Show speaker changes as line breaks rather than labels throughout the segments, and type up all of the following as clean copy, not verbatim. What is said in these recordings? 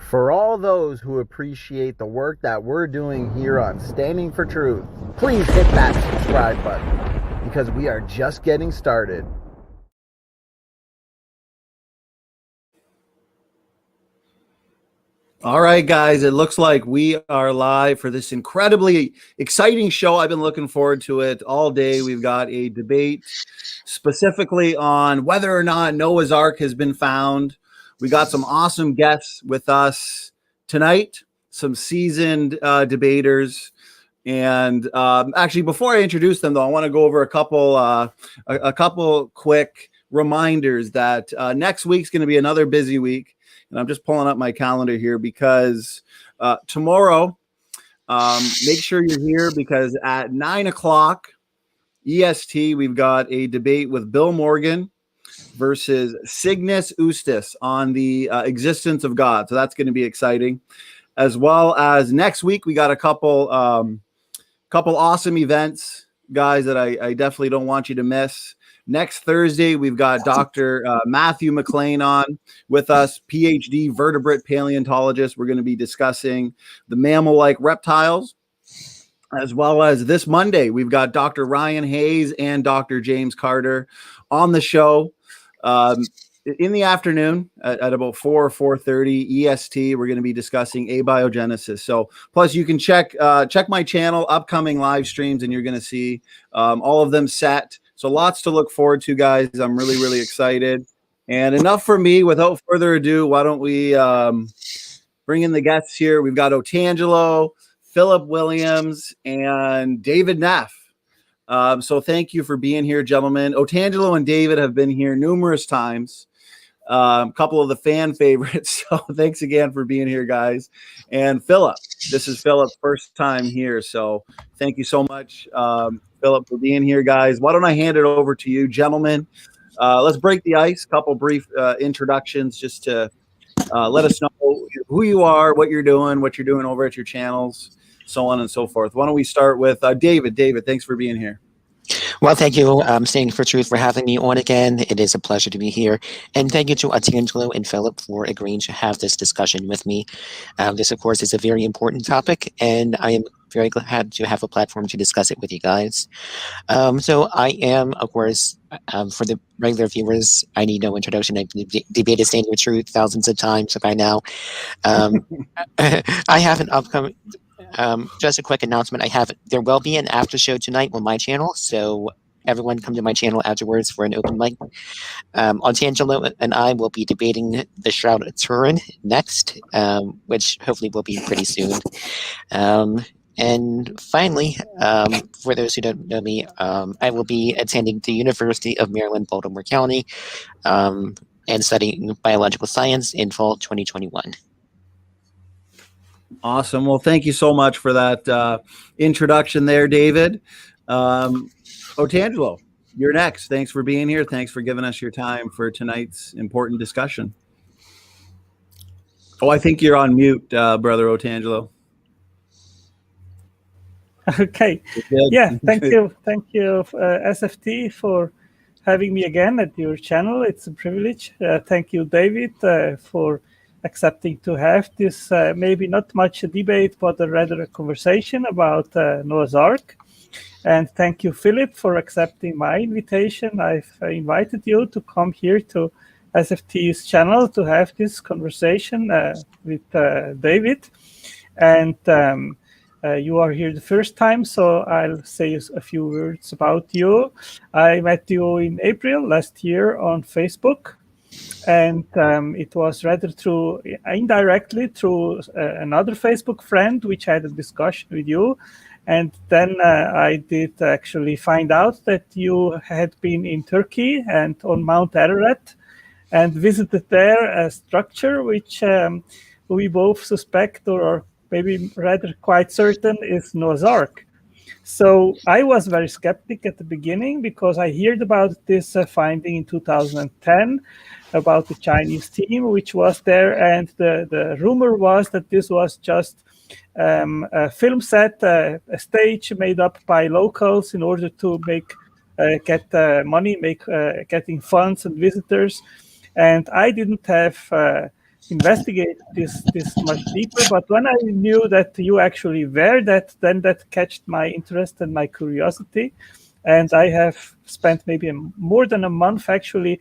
For all those who appreciate the work that we're doing here on Standing for Truth, please hit that subscribe button because we are just getting started.
All right, guys, it looks like we are live for this incredibly exciting show. I've been looking forward to it all day. We've got a debate specifically on whether or not Noah's Ark has been found. We got some awesome guests with us tonight, some seasoned debaters. And actually, before I introduce them, though, I want to go over a couple quick reminders that next week's going to be another busy week. And I'm just pulling up my calendar here because tomorrow, make sure you're here because at 9 o'clock EST, we've got a debate with Bill Morgan versus Cygnus Eustis on the existence of God. So that's going to be exciting. As well as next week, we got a couple awesome events, guys, that I definitely don't want you to miss. Next Thursday, we've got Dr. Matthew McLean on with us, PhD vertebrate paleontologist. We're going to be discussing the mammal-like reptiles. As well as this Monday, we've got Dr. Ryan Hayes and Dr. James Carter on the show. In the afternoon at about 4 or 4:30 EST, we're going to be discussing abiogenesis. So plus you can check my channel, upcoming live streams, and you're going to see all of them set. So lots to look forward to, guys. I'm really, really excited. And enough for me. Without further ado, why don't we bring in the guests here? We've got Otangelo, Philip Williams, and David Neff. So thank you for being here, gentlemen. Otangelo and David have been here numerous times. A couple of the fan favorites. So thanks again for being here, guys. And Philip, this is Philip's first time here. So thank you so much, Philip, for being here, guys. Why don't I hand it over to you, gentlemen? Let's break the ice. Couple brief introductions just to let us know who you are, what you're doing over at your channels, so on and so forth. Why don't we start with David? David, thanks for being here.
Well, thank you, Standing for Truth, for having me on again. It is a pleasure to be here. And thank you to Otangelo and Philip for agreeing to have this discussion with me. This, of course, is a very important topic, and I am very glad to have a platform to discuss it with you guys. So I am, of course, for the regular viewers, I need no introduction. I've debated Standing with Truth thousands of times by now. Um, I have an upcoming. Just a quick announcement. There will be an after show tonight on my channel, so everyone come to my channel afterwards for an open mic. Otangelo and I will be debating the Shroud of Turin next, which hopefully will be pretty soon. And finally, for those who don't know me, I will be attending the University of Maryland, Baltimore County, and studying biological science in fall 2021.
Awesome. Well, thank you so much for that introduction there, David. Otangelo, you're next. Thanks for being here. Thanks for giving us your time for tonight's important discussion. Oh, I think you're on mute, Brother Otangelo.
Okay. Yeah, thank you. Thank you, SFT, for having me again at your channel. It's a privilege. Thank you, David, for accepting to have this maybe not much a debate, but rather a conversation about Noah's Ark. And thank you, Philip, for accepting my invitation. I've invited you to come here to SFT's channel to have this conversation with David. And you are here the first time, so I'll say a few words about you. I met you in April last year on Facebook. And it was rather indirectly through another Facebook friend, which had a discussion with you. And then I did actually find out that you had been in Turkey and on Mount Ararat and visited there a structure which we both suspect or are maybe rather quite certain is Noah's Ark. So I was very skeptic at the beginning because I heard about this finding in 2010 about the Chinese team which was there, and the rumor was that this was just a film set, a stage made up by locals in order to get money, getting funds and visitors. And I didn't have investigated this much deeper, but when I knew that you actually were then that catched my interest and my curiosity. And I have spent maybe more than a month actually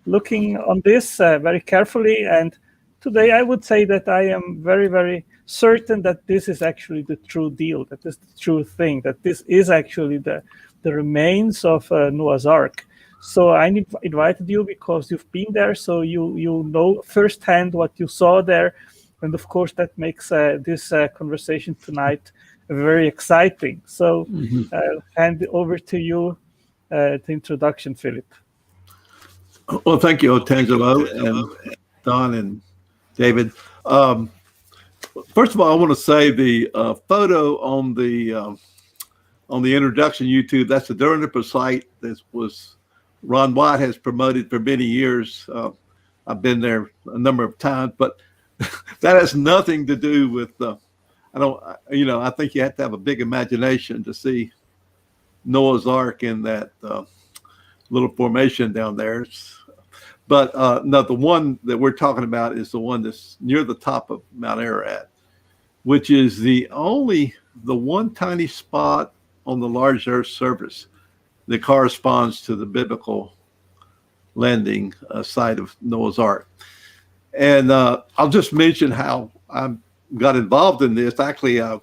looking on this very carefully. And today I would say that I am very, very certain that this is actually the true deal, that is the true thing, that this is actually the remains of Noah's Ark. So I invited you because you've been there, so you know firsthand what you saw there. And of course, that makes this conversation tonight very exciting. So I'll hand it over to you, the introduction, Philip.
Well, thank you, Otangelo, and Don and David. First of all, I want to say the photo on the introduction YouTube, that's the Durniper site that was Ron White has promoted for many years. I've been there a number of times, but that has nothing to do with I think you have to have a big imagination to see Noah's Ark in that little formation down there. But no, the one that we're talking about is the one that's near the top of Mount Ararat, which is the one tiny spot on the large Earth's surface that corresponds to the biblical landing site of Noah's Ark. And I'll just mention how I got involved in this. Actually, it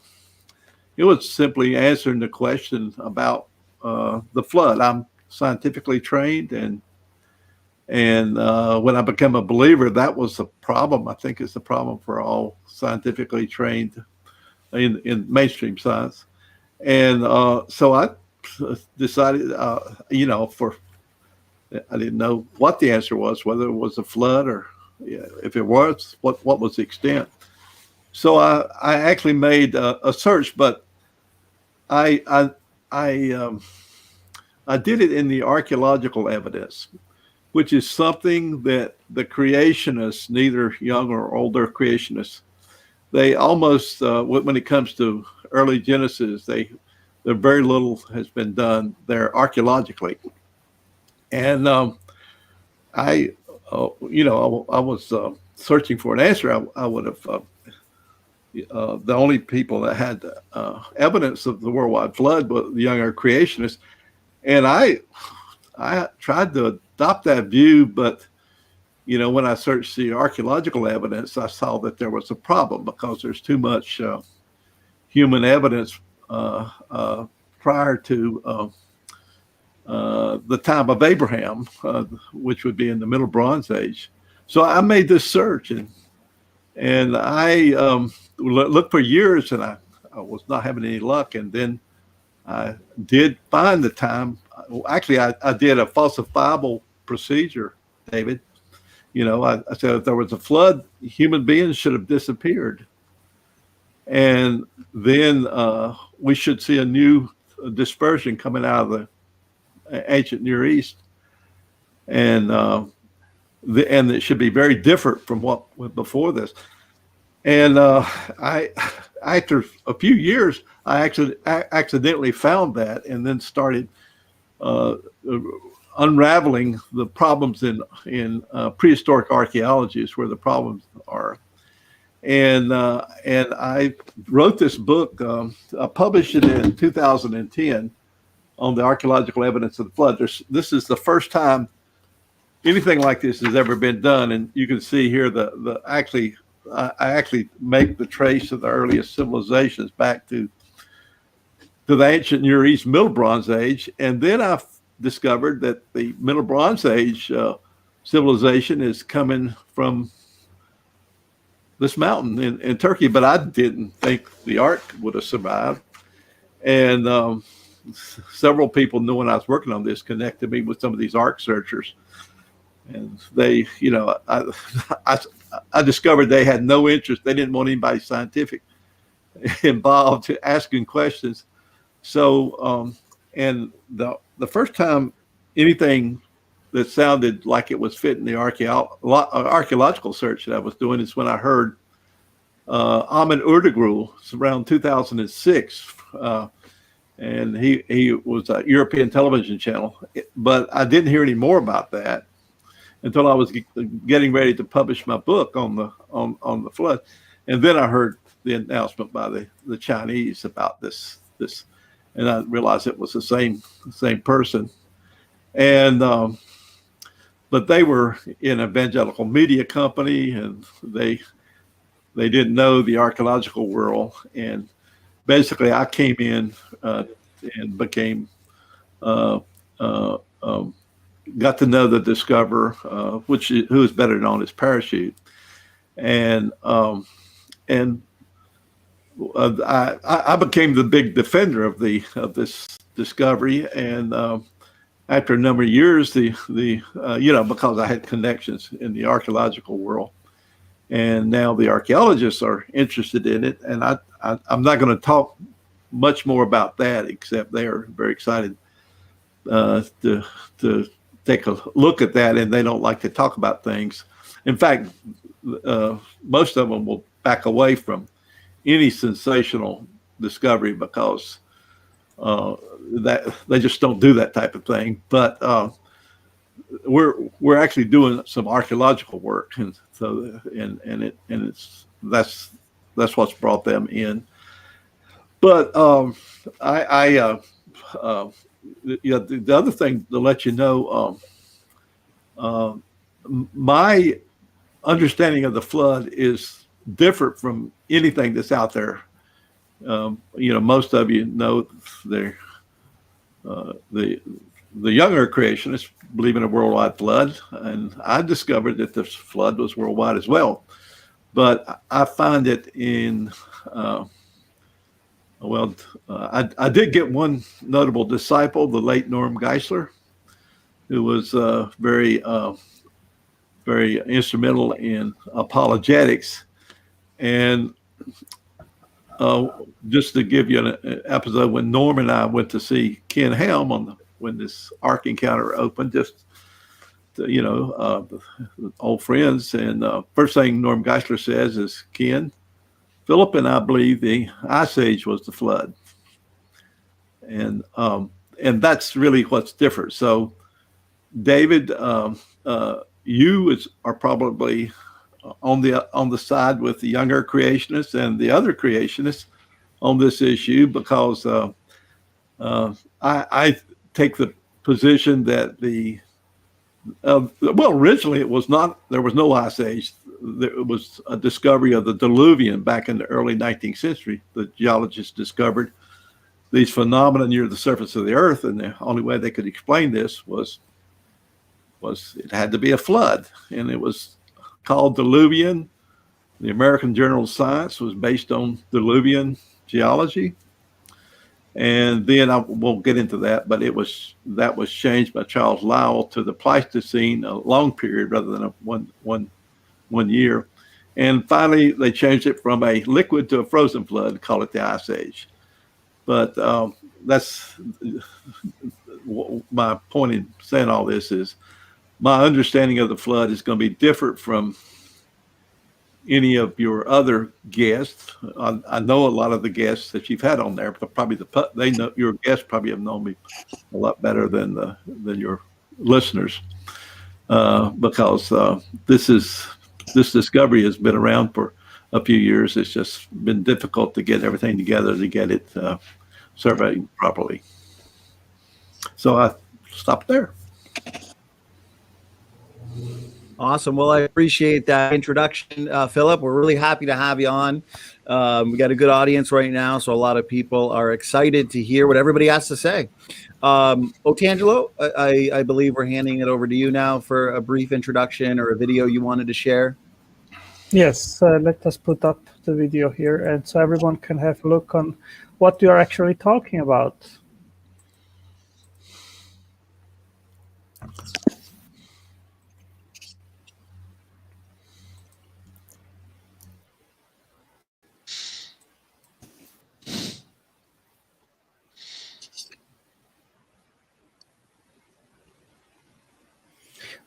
was simply answering the question about the flood. I'm scientifically trained, and when I became a believer, that was the problem. I think it's the problem for all scientifically trained in mainstream science. And so I decided, I didn't know what the answer was, whether it was a flood or if it was, what was the extent. So I actually made a search, but I did it in the archaeological evidence, which is something that the creationists, neither young or older creationists, they almost, when it comes to early Genesis, very little has been done there archaeologically. And I was searching for an answer. I would have, the only people that had evidence of the worldwide flood were the young Earth creationists. And I tried to adopt that view, but when I searched the archaeological evidence, I saw that there was a problem because there's too much human evidence prior to the time of Abraham, which would be in the Middle Bronze Age. So I made this search, and I looked for years, and I was not having any luck. And then I did find the time. Actually, I did a falsifiable procedure, David. I said if there was a flood, human beings should have disappeared. And then we should see a new dispersion coming out of the ancient Near East. And it should be very different from what went before this. And after a few years, I actually accidentally found that, and then started unraveling the problems in prehistoric archaeology is where the problems are. And I wrote this book. I published it in 2010 on the archaeological evidence of the flood. This is the first time anything like this has ever been done, and you can see here I actually make the trace of the earliest civilizations back to the ancient Near East Middle Bronze Age, and then I discovered that the Middle Bronze Age civilization is coming from this mountain in Turkey, but I didn't think the Ark would have survived. And several people knew when I was working on this connected me with some of these Ark searchers. And they, I discovered they had no interest. They didn't want anybody scientific involved asking questions. So, and the first time anything that sounded like it was fitting the archaeological search that I was doing is when I heard Ahmet Ertuğrul around 2006, and he was a European television channel, but I didn't hear any more about that until I was getting ready to publish my book on the flood, and then I heard the announcement by the Chinese about this, and I realized it was the same person, and but they were an evangelical media company, and they didn't know the archaeological world, and basically I came in and became got to know the discoverer, who is better known as Parachute, and I became the big defender of this discovery, and after a number of years, because I had connections in the archaeological world, and now the archaeologists are interested in it, and I'm not going to talk much more about that, except they are very excited to take a look at that, and they don't like to talk about things. In fact, most of them will back away from any sensational discovery because that they just don't do that type of thing. But we're actually doing some archaeological work, and so that's what's brought them in. But the other thing to let you know, my understanding of the flood is different from anything that's out there. Most of you know the younger creationists believe in a worldwide flood, and I discovered that this flood was worldwide as well. But I find it in I did get one notable disciple, the late Norm Geisler, who was very instrumental in apologetics. And just to give you an episode, when Norm and I went to see Ken Ham when this Ark encounter opened, just to, old friends, and first thing Norm Geisler says is, Ken, Philip and I believe the Ice Age was the flood, and that's really what's different. So, David, you are probably on the side with the younger creationists and the other creationists on this issue, because I take the position that originally it was not, there was no ice age. There was a discovery of the diluvian back in the early 19th century. The geologists discovered these phenomena near the surface of the earth, and the only way they could explain this was it had to be a flood, and it was called diluvian. The American Journal of Science was based on diluvian geology. And then I won't get into that, but that was changed by Charles Lyell to the Pleistocene, a long period rather than a one year. And finally, they changed it from a liquid to a frozen flood and call it the Ice Age. But that's my point in saying all this is my understanding of the flood is going to be different from any of your other guests. I know a lot of the guests that you've had on there, but probably they know your guests probably have known me a lot better than your listeners, because this discovery has been around for a few years. It's just been difficult to get everything together to get it surveyed properly. So I stopped there.
Awesome. Well, I appreciate that introduction, Philip. We're really happy to have you on. We got a good audience right now, so a lot of people are excited to hear what everybody has to say. Otangelo, I believe we're handing it over to you now for a brief introduction or a video you wanted to share.
Yes, let us put up the video here, and so everyone can have a look on what we are actually talking about.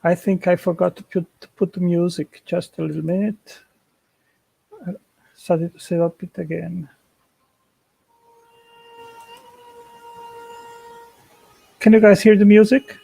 I think I forgot to put the music. Just a little minute. Set up it again. Can you guys hear the music?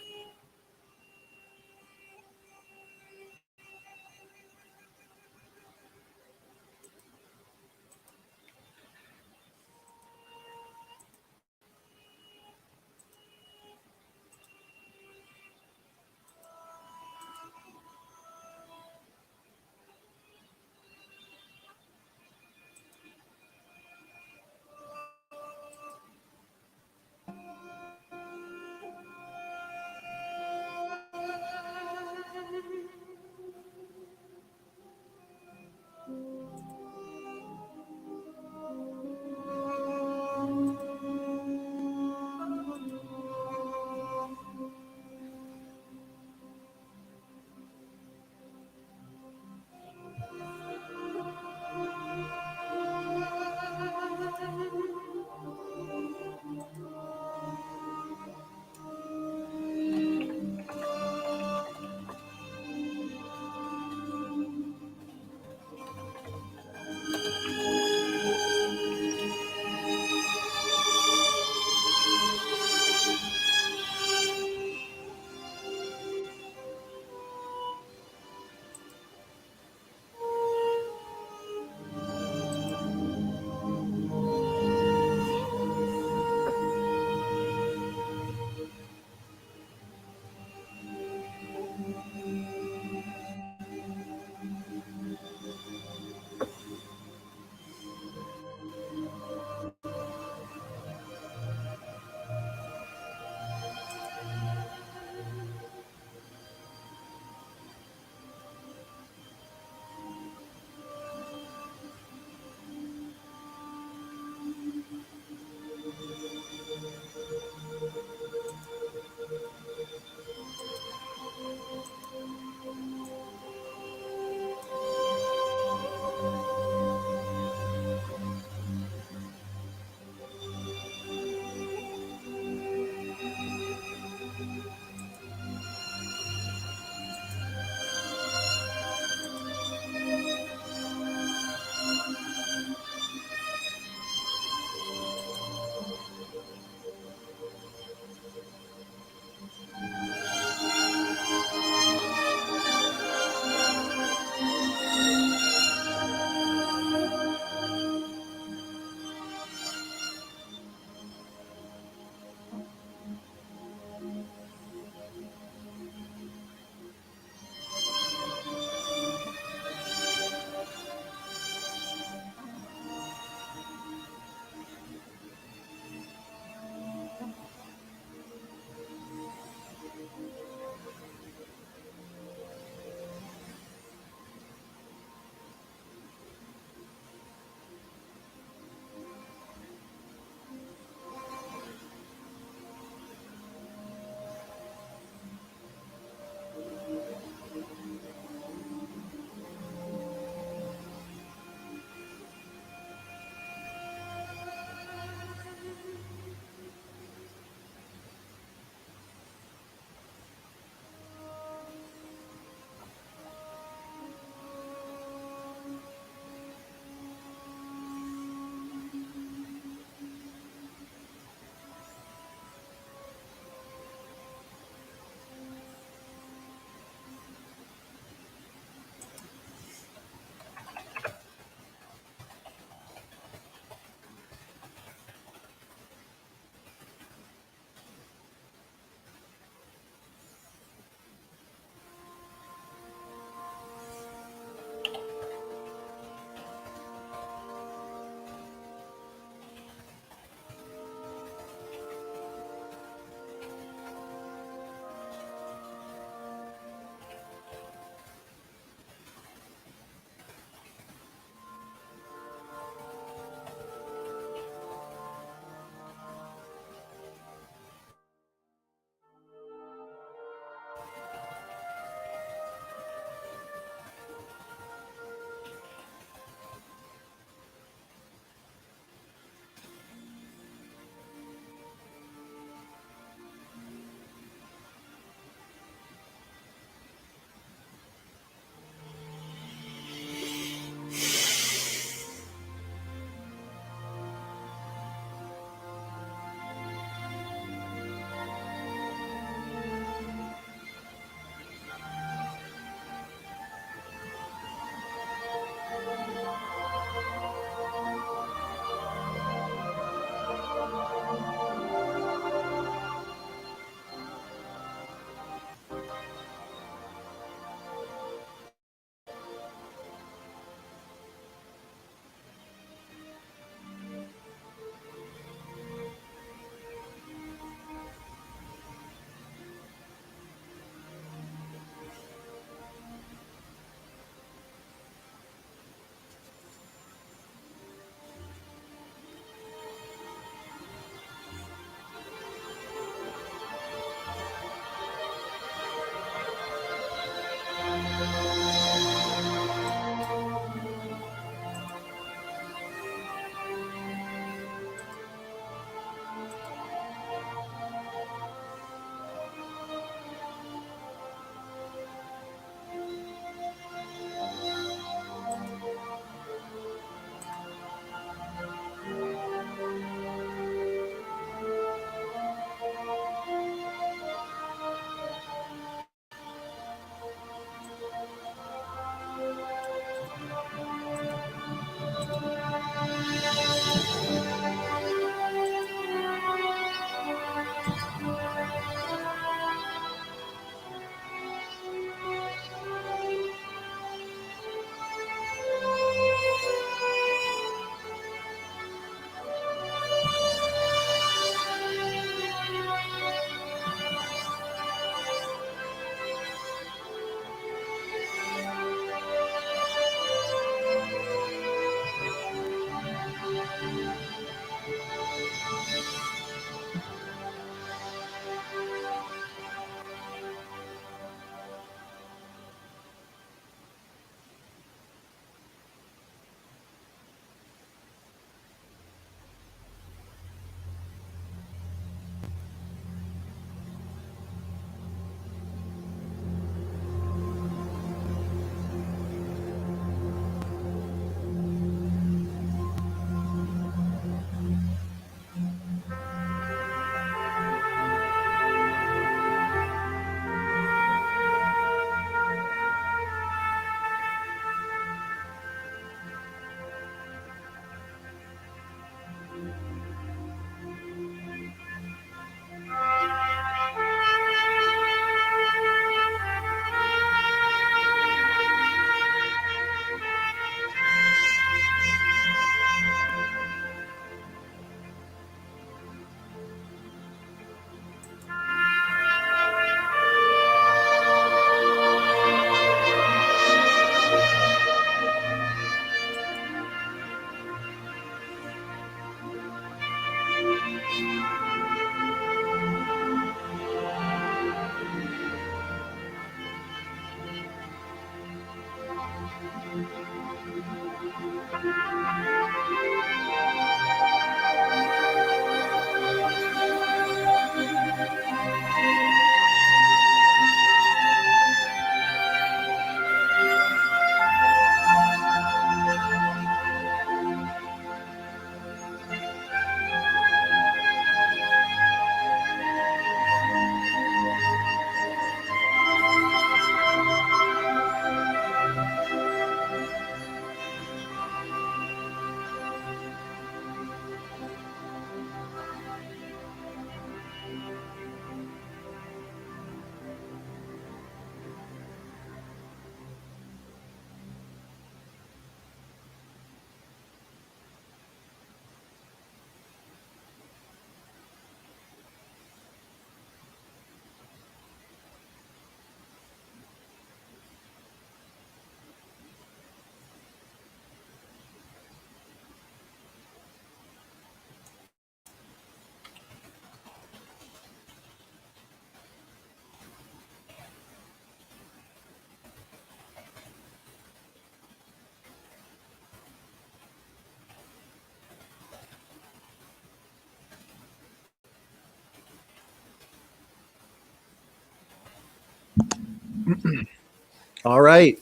All right.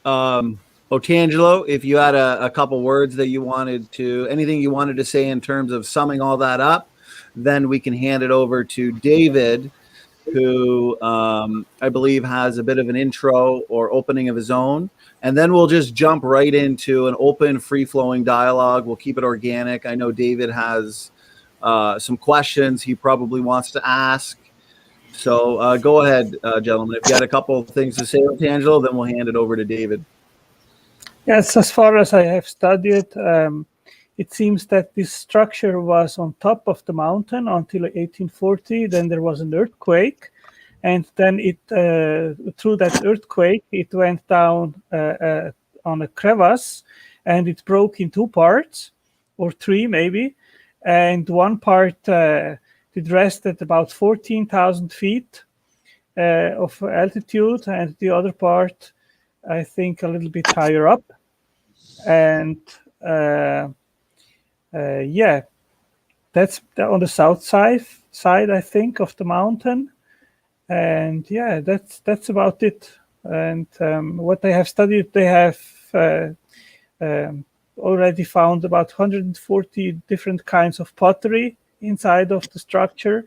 Otangelo, if you had a couple words that you wanted to, anything you wanted to say in terms of summing all that up, then we can hand it over to David, who I believe has a bit of an intro or opening of his own. And then we'll just jump right into an open, free-flowing dialogue. We'll keep it organic. I know David has some questions he probably wants to ask. So go ahead, gentlemen. If you had a couple of things to say, Otangelo, then we'll hand it over to David.
Yes, as far as I have studied, it seems that this structure was on top of the mountain until 1840. Then there was an earthquake, and then it through that earthquake, it went down on a crevasse, and it broke in two parts, or three maybe, and one part it rest at about 14,000 feet of altitude, and the other part, I think, a little bit higher up. And yeah, that's on the south side, I think, of the mountain. And yeah, that's about it. And what they have studied, they have already found about 140 different kinds of pottery inside of the structure.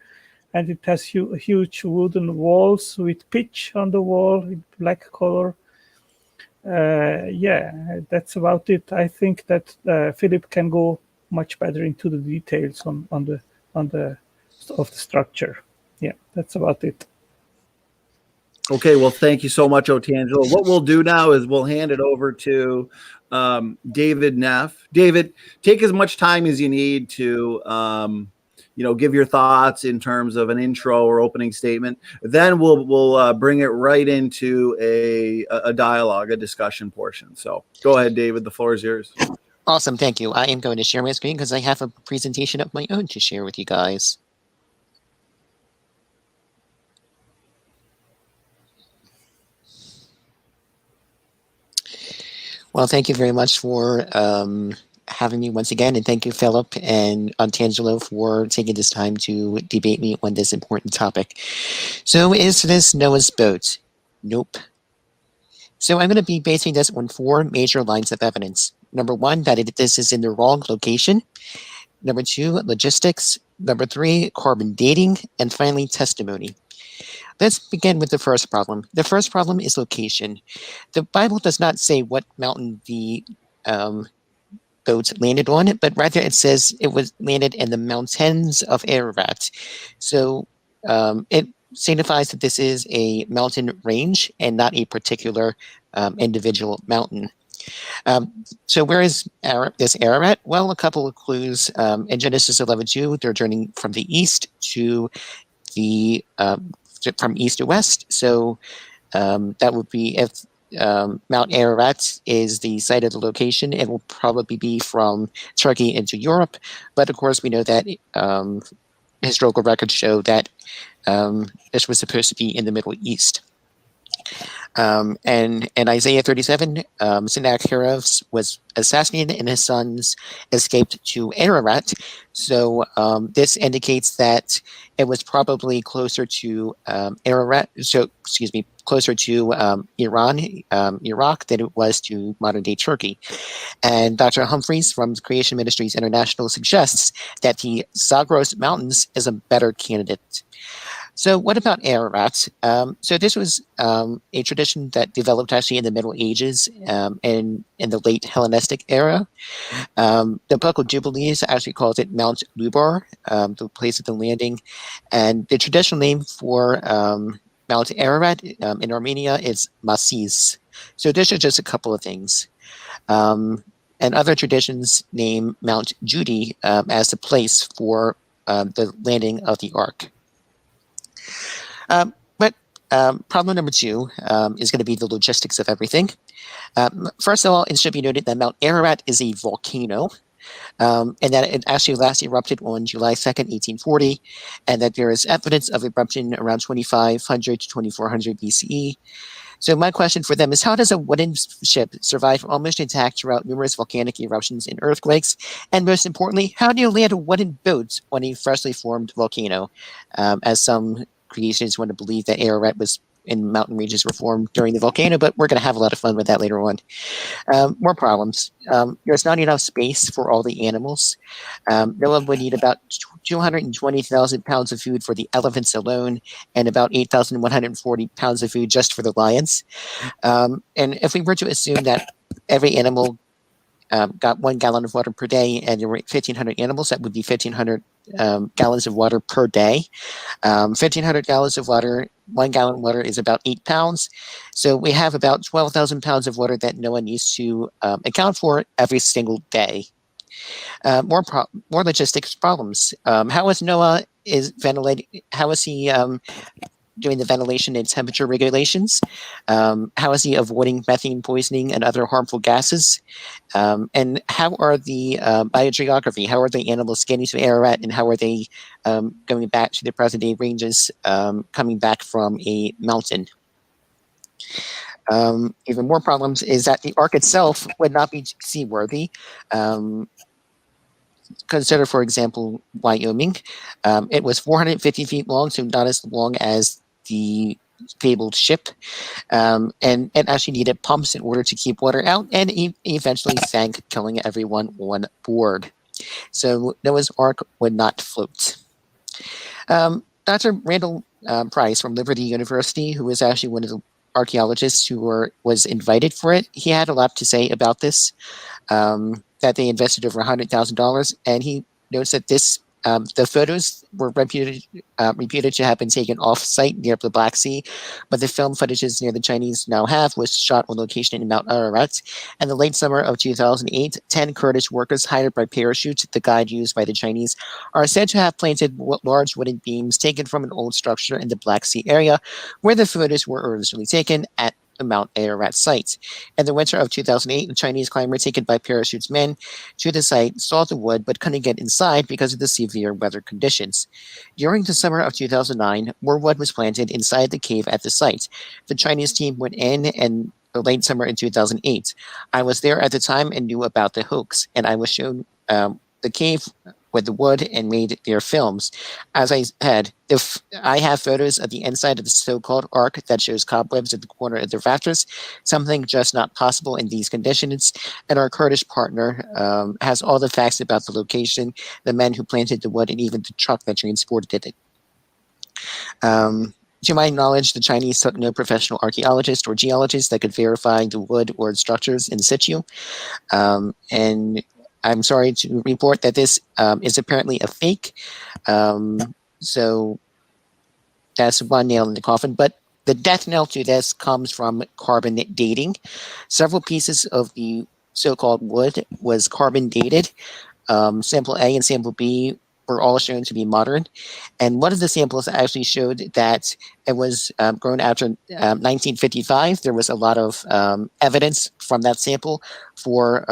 And it has huge wooden walls with pitch on the wall in black color. Yeah, that's about it. I think that Philip can go much better into the details of the structure. Yeah, that's about it.
Okay, well, thank you so much, Otangelo. What we'll do now is we'll hand it over to David Neff. David, take as much time as you need to give your thoughts in terms of an intro or opening statement. Then we'll bring it right into a dialogue, a discussion portion. So go ahead, David. The floor is yours.
Awesome. Thank you. I am going to share my screen because I have a presentation of my own to share with you guys. Well, thank you very much for having me once again, and thank you, Philip and Otangelo, for taking this time to debate me on this important topic. So, is this Noah's boat? Nope. So, I'm going to be basing this on 4 major lines of evidence. Number 1, that this is in the wrong location. Number 2, logistics. Number 3, carbon dating. And finally, testimony. Let's begin with the first problem. The first problem is location. The Bible does not say what mountain the boat landed on it, but rather it says it was landed in the mountains of Ararat. So it signifies that this is a mountain range and not a particular individual mountain. So where is this Ararat? Well, a couple of clues. In Genesis 11:2, they're journeying from the east to the from east to west. So that would be if Mount Ararat is the site of the location, it will probably be from Turkey into Europe. But of course, we know that historical records show that this was supposed to be in the Middle East. And in Isaiah 37, Sennacherib was assassinated and his sons escaped to Ararat. So this indicates that it was probably closer to Ararat. So, excuse me, closer to Iran, Iraq, than it was to modern-day Turkey. And Dr. Humphreys from Creation Ministries International suggests that the Zagros Mountains is a better candidate. So what about Ararat? So this was a tradition that developed actually in the Middle Ages and in the late Hellenistic era. The Book of Jubilees actually calls it Mount Lubar, the place of the landing. And the traditional name for Mount Ararat in Armenia is Masis. So these are just a couple of things. And other traditions name Mount Judy as the place for the landing of the Ark. But problem number 2 is going to be the logistics of everything. First of all, it should be noted that Mount Ararat is a volcano, and that it actually last erupted on July 2nd, 1840, and that there is evidence of eruption around 2500 to 2400 BCE. So my question for them is, how does a wooden ship survive almost intact throughout numerous volcanic eruptions and earthquakes? And most importantly, how do you land a wooden boat on a freshly formed volcano? As some creationists want to believe that Ararat was in mountain ranges were formed during the volcano, but we're going to have a lot of fun with that later on. More problems. There's not enough space for all the animals. Noah would need about 220,000 pounds of food for the elephants alone, and about 8,140 pounds of food just for the lions. And if we were to assume that every animal got 1 gallon of water per day, and there were 1,500 animals, that would be 1,500 gallons of water per day. 1,500 gallons of water, 1 gallon of water is about 8 pounds. So we have about 12,000 pounds of water that Noah needs to account for every single day. More logistics problems. How is Noah ventilating? How is he doing the ventilation and temperature regulations? How is he avoiding methane poisoning and other harmful gases? And how are the biogeography? How are the animals getting to Ararat, and how are they going back to their present day ranges, coming back from a mountain? Even more problems is that the Ark itself would not be seaworthy. Consider, for example, Wyoming. It was 450 feet long, so not as long as the fabled ship, and it actually needed pumps in order to keep water out, and eventually sank, killing everyone on board. So Noah's Ark would not float. Dr. Randall Price from Liberty University, who was actually one of the archaeologists who was invited for it, he had a lot to say about this, that they invested over $100,000, and he notes that this the photos were reputed to have been taken off-site near the Black Sea, but the film footages near the Chinese now have was shot on location in Mount Ararat. In the late summer of 2008, 10 Kurdish workers hired by Parachute, the guide used by the Chinese, are said to have planted large wooden beams taken from an old structure in the Black Sea area, where the photos were originally taken at the Mount Ararat site. In the winter of 2008, the Chinese climber taken by Parachute's men to the site saw the wood but couldn't get inside because of the severe weather conditions. During the summer of 2009, more wood was planted inside the cave at the site. The Chinese team went in the late summer in 2008. I was there at the time and knew about the hoax, and I was shown the cave with the wood and made their films. As I said, I have photos of the inside of the so-called Ark that shows cobwebs at the corner of the rafters, something just not possible in these conditions. And our Kurdish partner has all the facts about the location, the men who planted the wood, and even the truck that transported it. To my knowledge, the Chinese took no professional archaeologist or geologist that could verify the wood or structures in situ. And I'm sorry to report that this is apparently a fake. So that's one nail in the coffin. But the death knell to this comes from carbon dating. Several pieces of the so-called wood was carbon dated. Sample A and sample B were all shown to be modern. And one of the samples actually showed that it was grown after 1955. There was a lot of evidence from that sample for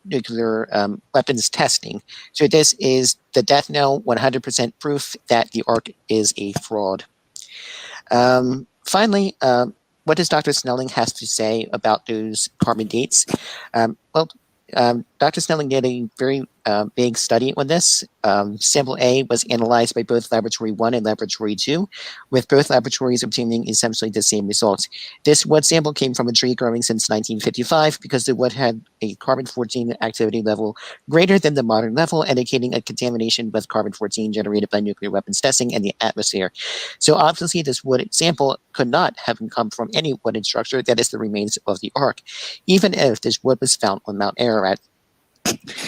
nuclear weapons testing. So this is the death knell, 100% proof that the Ark is a fraud. Finally, what does Dr. Snelling have to say about those carbon dates? Dr. Snelling did a very big study on this. Sample A was analyzed by both Laboratory 1 and Laboratory 2, with both laboratories obtaining essentially the same results. This wood sample came from a tree growing since 1955 because the wood had a carbon-14 activity level greater than the modern level, indicating a contamination with carbon-14 generated by nuclear weapons testing in the atmosphere. So obviously this wood sample could not have come from any wooden structure that is the remains of the Ark, even if this wood was found on Mount Ararat.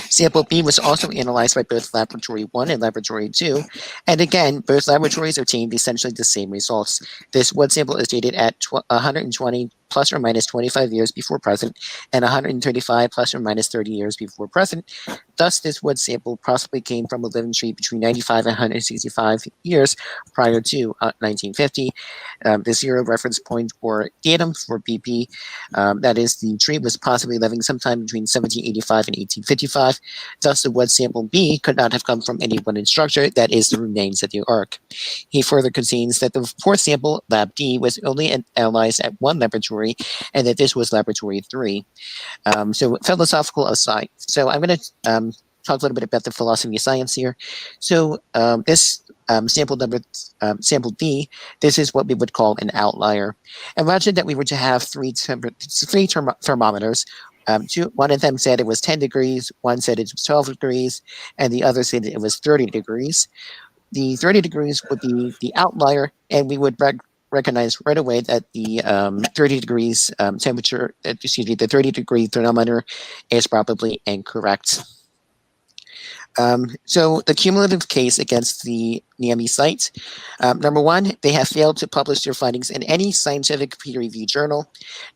Sample B was also analyzed by both Laboratory 1 and Laboratory 2, and again, both laboratories obtained essentially the same results. This wood sample is dated at 120 plus or minus 25 years before present, and 135 plus or minus 30 years before present. Thus, this wood sample possibly came from a living tree between 95 and 165 years prior to 1950. The zero reference point or datum for BP, that is, the tree was possibly living sometime between 1785 and 1855. Thus, the wood sample B could not have come from any wooden structure that is the remains of the Ark. He further concedes that the fourth sample, Lab D, was only analyzed at one laboratory, and that this was Laboratory 3. So philosophical aside, so I'm going to talk a little bit about the philosophy of science here. So this sample D, this is what we would call an outlier. Imagine that we were to have three thermometers. One of them said it was 10 degrees, one said it was 12 degrees, and the other said it was 30 degrees. The 30 degrees would be the outlier, and we would recognize right away that the 30 degrees the 30 degree thermometer is probably incorrect. So the cumulative case against the NAMI site, number one, they have failed to publish their findings in any scientific peer-reviewed journal.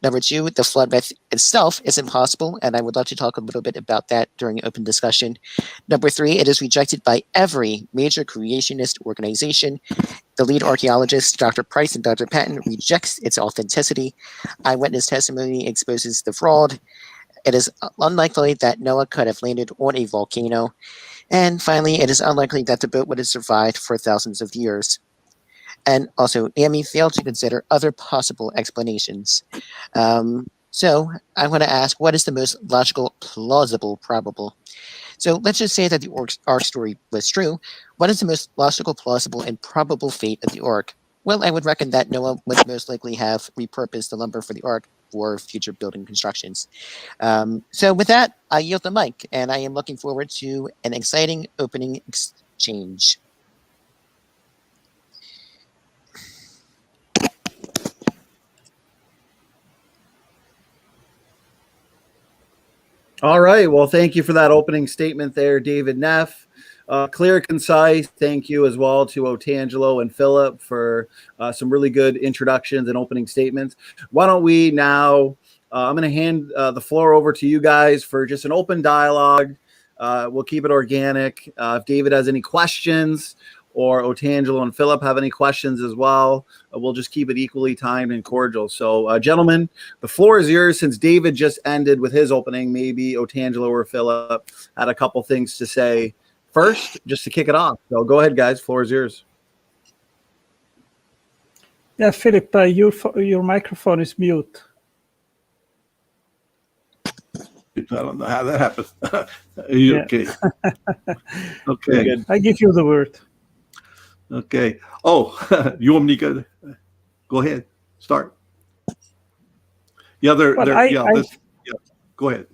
Number two, the flood myth itself is impossible, and I would love to talk a little bit about that during open discussion. Number three, it is rejected by every major creationist organization. The lead archaeologists, Dr. Price and Dr. Patton, rejects its authenticity. Eyewitness testimony exposes the fraud. It is unlikely that Noah could have landed on a volcano. And finally, it is unlikely that the boat would have survived for thousands of years. And also, NAMI failed to consider other possible explanations. So I want to ask, what is the most logical, plausible, probable? So let's just say that the Ark story was true. What is the most logical, plausible, and probable fate of the Ark? Well, I would reckon that Noah would most likely have repurposed the lumber for the Ark for future building constructions. So with that, I yield the mic, and I am looking forward to an exciting opening exchange.
All right. Well, thank you for that opening statement there, David Neff. Clear, concise. Thank you as well to Otangelo and Philip for some really good introductions and opening statements. Why don't we now, I'm going to hand the floor over to you guys for just an open dialogue. We'll keep it organic. If David has any questions or Otangelo and Philip have any questions as well, we'll just keep it equally timed and cordial. So, gentlemen, the floor is yours. Since David just ended with his opening, maybe Otangelo or Philip had a couple things to say first, just to kick it off. So go ahead, guys. Floor is yours.
Yeah, Philip, your microphone is mute.
I don't know how that happens. Okay. Okay.
I give you the word.
Okay. Oh, you want me to go ahead? Start. Yeah, go ahead.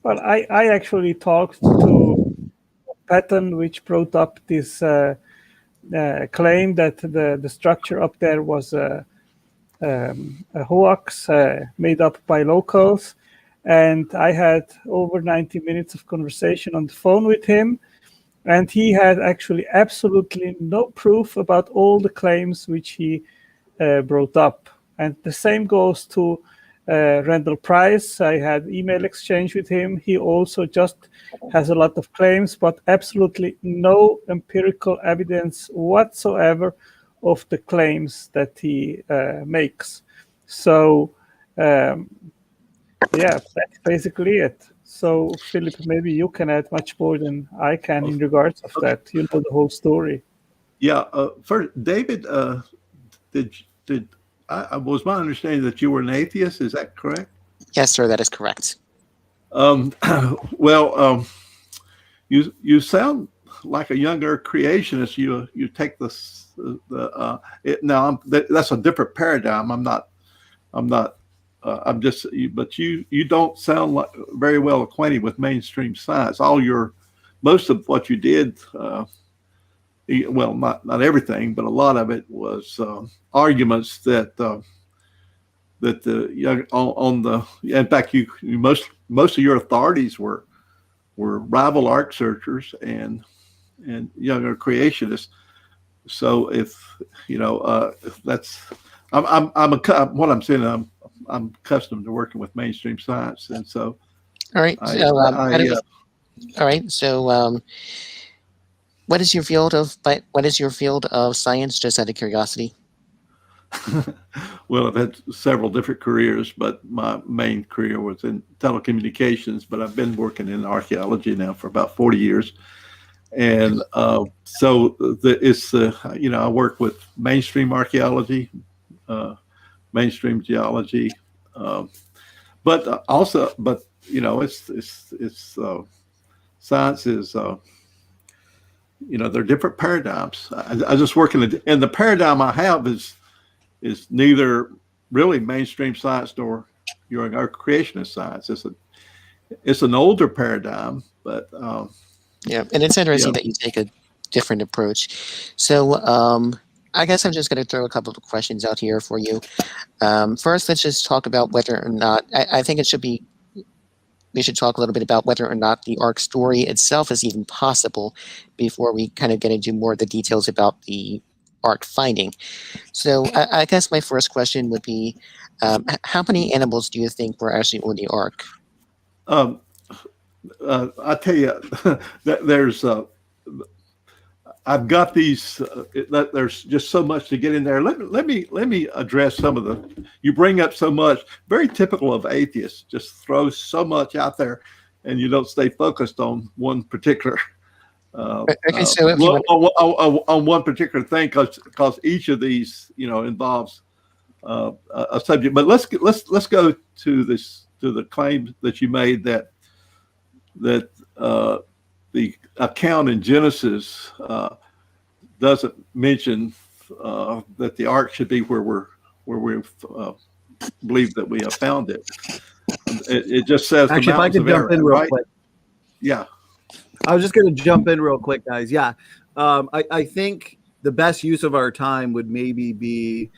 Well, I actually talked to Patton, which brought up this claim that the structure up there was a hoax made up by locals. And I had over 90 minutes of conversation on the phone with him. And he had actually absolutely no proof about all the claims which he brought up. And the same goes to Randall Price. I had email exchange with him. He also just has a lot of claims, but absolutely no empirical evidence whatsoever of the claims that he makes. So, yeah, that's basically it. So, Philip, maybe you can add much more than I can in regards of that. You know the whole story.
Yeah. First, David, was my understanding that you were an atheist? Is that correct?
Yes, sir, that is correct.
Well, you sound like a younger creationist. You take that's a different paradigm. But you don't sound like very well acquainted with mainstream science. Most of what you did, well, not everything, but a lot of it was arguments that in fact, most of your authorities were rival arc searchers and younger creationists. So what I'm saying, I'm accustomed to working with mainstream science, and so.
All right. All right. So, what is your field of science? Just out of curiosity.
Well, I've had several different careers, but my main career was in telecommunications. But I've been working in archaeology now for about 40 years, and so I work with mainstream archaeology, mainstream geology, but it's science is they're different paradigms. I just work and the paradigm I have is neither really mainstream science nor your creationist science. It's an older paradigm, but
yeah, and it's interesting that you take a different approach. So I guess I'm just going to throw a couple of questions out here for you. First, let's just talk about whether or not I think we should talk a little bit about whether or not the Ark story itself is even possible before we kind of get into more of the details about the Ark finding. So I guess my first question would be, how many animals do you think were actually on the Ark?
I tell you, that there's I've got these. There's just so much to get in there. Let me address some of the. You bring up so much, very typical of atheists. Just throw so much out there, and you don't stay focused on one particular.
Okay, so
on one particular thing, because each of these, involves a subject. But let's go to the claim that you made that the account in Genesis doesn't mention that the Ark should be where we believe that we have found it. It just says
actually, if I could jump in real quick.
Yeah,
I was just going to jump in real quick, guys. Yeah, I think the best use of our time would maybe be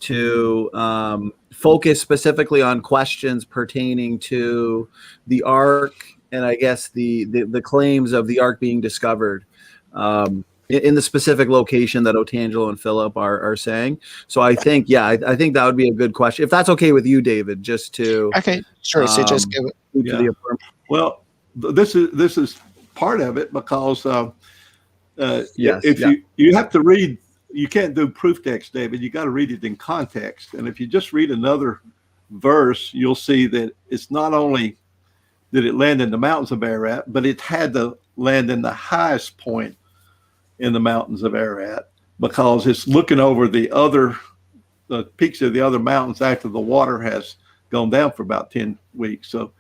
to focus specifically on questions pertaining to the Ark. And I guess the claims of the Ark being discovered in the specific location that Otangelo and Philip are saying. So I think, I think that would be a good question. If that's okay with you, David, just to
okay, sure. So just go
to the affirmative.
Well, this is part of it because you have to read. You can't do proof text, David. You got to read it in context. And if you just read another verse, you'll see that it's not only did it land in the mountains of Ararat, but it had to land in the highest point in the mountains of Ararat because it's looking over the peaks of the other mountains after the water has gone down for about 10 weeks. So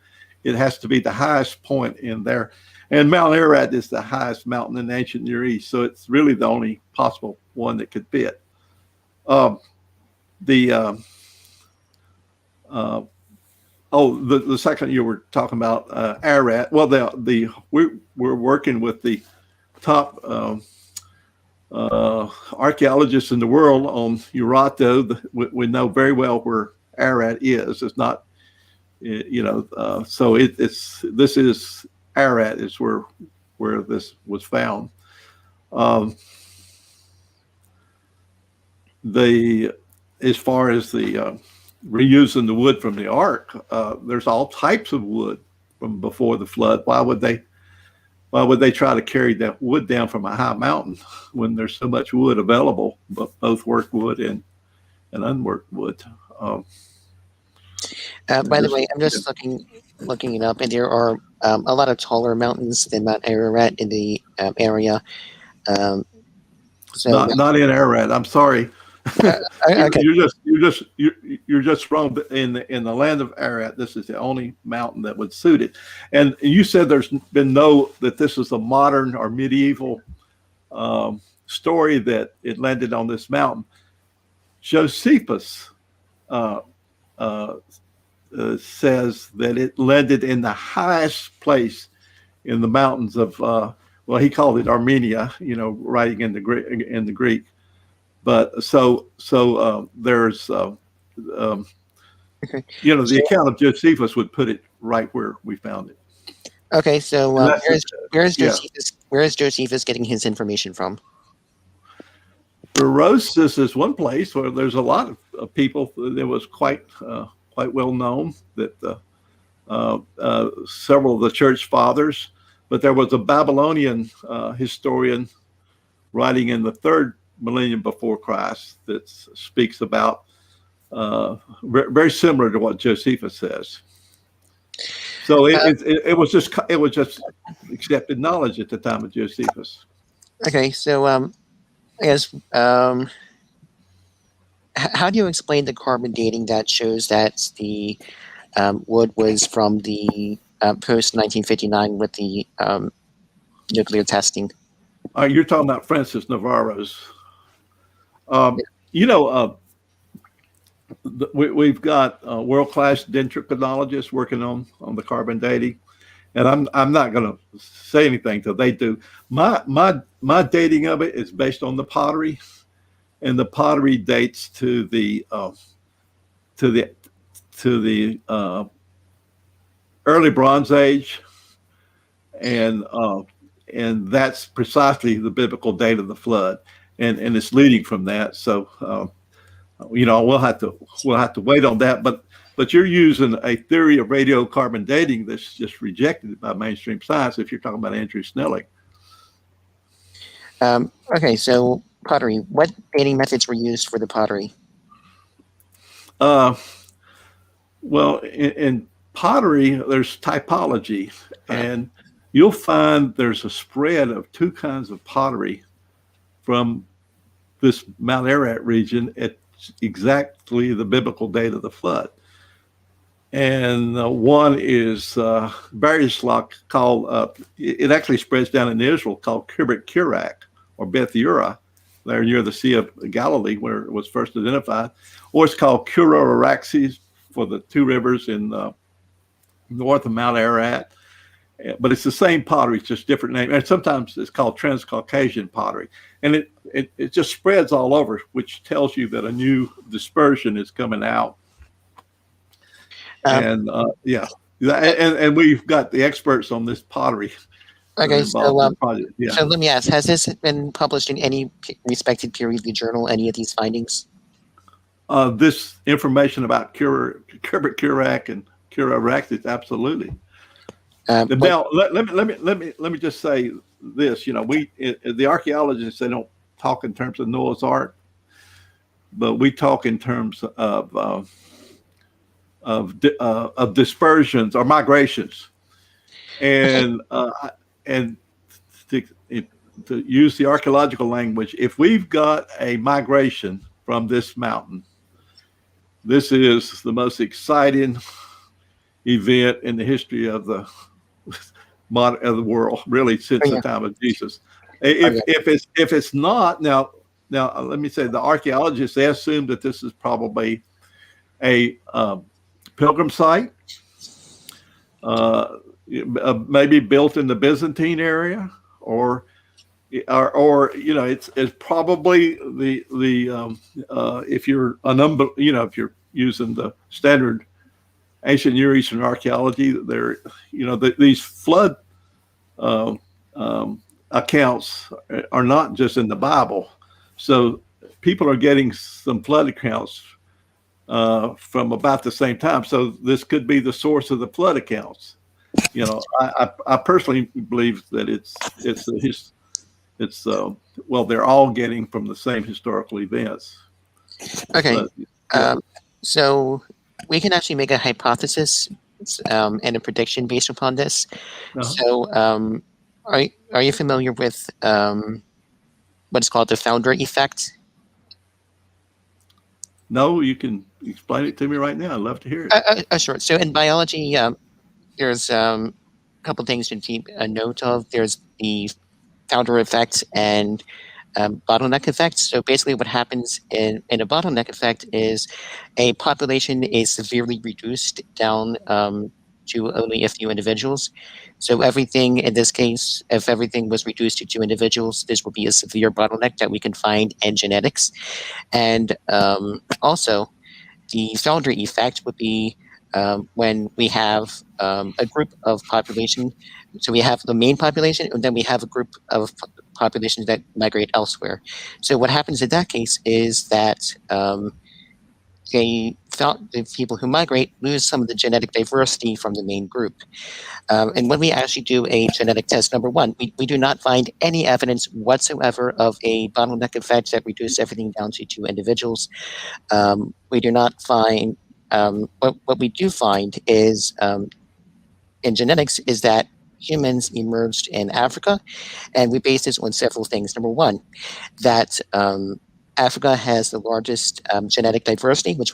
it has to be the highest point in there. And Mount Ararat is the highest mountain in the ancient Near East. So it's really the only possible one that could fit. The second you were talking about Ararat. Well, we're working with the top archaeologists in the world on Urato. We know very well where Ararat is. It's not, so this is Ararat is where this was found. As far as the reusing the wood from the Ark, there's all types of wood from before the flood. Why would they try to carry that wood down from a high mountain when there's so much wood available, both worked wood and unworked wood?
By the way, I'm just looking it up, and there are a lot of taller mountains than Mount Ararat in the area. So
not in Ararat. I'm sorry.
Okay.
You're just wrong. In the land of Ararat, this is the only mountain that would suit it. And you said there's been that this is a modern or medieval story that it landed on this mountain. Josephus says that it landed in the highest place in the mountains of he called it Armenia, writing in the Greek. But so there's
okay.
The account of Josephus would put it right where we found it.
Okay, so where is Josephus getting his information from?
Berosus is one place where there's a lot of people. It was quite well known that several of the church fathers, but there was a Babylonian historian writing in the 3rd millennium before Christ that speaks about very similar to what Josephus says. So it was just accepted knowledge at the time of Josephus.
Okay, so I guess how do you explain the carbon dating that shows that the wood was from the post 1959 with the nuclear testing?
You're talking about Francis Navarro's. We've got world-class dendrichronologists working on the carbon dating, and I'm not going to say anything till they do. My dating of it is based on the pottery, and the pottery dates to the early Bronze Age, and that's precisely the biblical date of the flood, and it's leading from that. So we'll have to wait on that. But you're using a theory of radiocarbon dating that's just rejected by mainstream science. If you're talking about Andrew Snelling.
Okay, so pottery. What dating methods were used for the pottery?
Well, in pottery, there's typology, and you'll find there's a spread of two kinds of pottery from this Mount Ararat region at exactly the biblical date of the flood. And one is various rock called, it actually spreads down in Israel, called Kibbutz Kirak or Beth Ura, there near the Sea of Galilee where it was first identified, or it's called Kura Araxes for the two rivers in north of Mount Ararat. But it's the same pottery, it's just different name. And sometimes it's called Transcaucasian pottery. And it just spreads all over, which tells you that a new dispersion is coming out. And we've got the experts on this pottery.
Okay, so let me ask, has this been published in any respected peer-reviewed journal, any of these findings?
This information about Kibbutz Kirak and Kura Araxes, absolutely. Now, let me just say this. The archaeologists, they don't talk in terms of Noah's Ark, but we talk in terms of dispersions or migrations, and to use the archaeological language, if we've got a migration from this mountain, this is the most exciting event in the history of the world, really, since the time of Jesus. If it's not, now let me say, the archaeologists, they assume that this is probably a pilgrim site, maybe built in the Byzantine area, or it's probably the if you're if you're using the standard ancient Near Eastern archaeology, these flood accounts are not just in the Bible. So people are getting some flood accounts from about the same time. So this could be the source of the flood accounts. I personally believe that it's they're all getting from the same historical events.
Okay. So we can actually make a hypothesis and a prediction based upon this. So are you familiar with what's called the founder effect?
No, you can explain it to me right now. I'd love to hear it.
Sure. So in biology, there's a couple things to keep a note of. There's the founder effect and bottleneck effect. So basically what happens in a bottleneck effect is a population is severely reduced down to only a few individuals. So everything, in this case, if everything was reduced to 2 individuals, this would be a severe bottleneck that we can find in genetics. And also, the founder effect would be when we have a group of population. So we have the main population, and then we have a group of populations that migrate elsewhere. So what happens in that case is that the people who migrate lose some of the genetic diversity from the main group. And when we actually do a genetic test, number one, we do not find any evidence whatsoever of a bottleneck effect that reduced everything down to 2 individuals. We do not find, what we do find is in genetics is that humans emerged in Africa, and we base this on several things. Number one, that Africa has the largest genetic diversity, which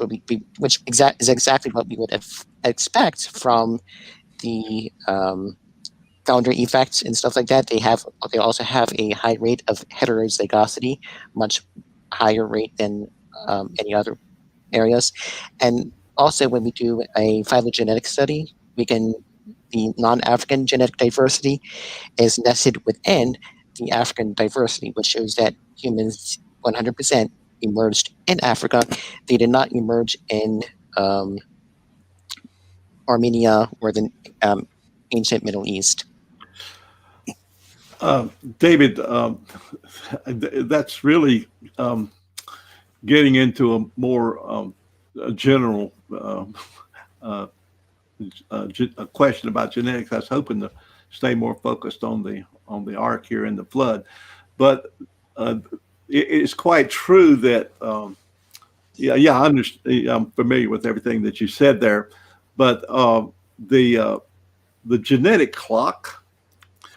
is exactly what we would expect from the founder effects and stuff like that. They also have a high rate of heterozygosity, much higher rate than any other areas. And also, when we do a phylogenetic study, the non-African genetic diversity is nested within the African diversity, which shows that humans 100% emerged in Africa. They did not emerge in Armenia or the ancient Middle East.
David, that's really getting into a more general a question about genetics. I was hoping to stay more focused on the ark here in the flood, but it's quite true that I understand. I'm familiar with everything that you said there, but the genetic clock.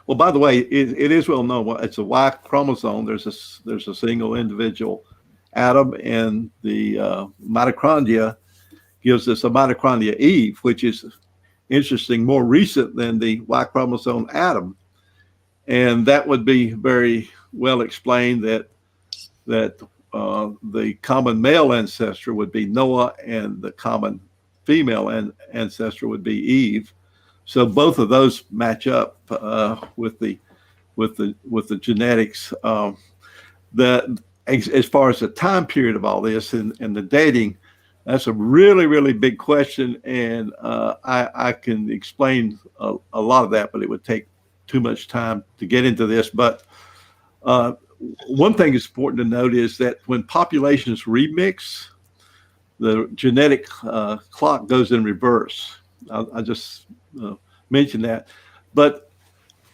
Well, by the way, it is well known. It's a Y chromosome. There's a single individual atom, and the mitochondria gives us a mitochondria Eve, which is interesting, more recent than the Y chromosome atom. And that would be very well explained that the common male ancestor would be Noah, and the common female ancestor would be Eve. So both of those match up with the genetics. As far as the time period of all this and the dating, that's a really, really big question, and I can explain a lot of that, but it would take too much time to get into this. But one thing that's important to note is that when populations remix, the genetic clock goes in reverse. I just mentioned that. But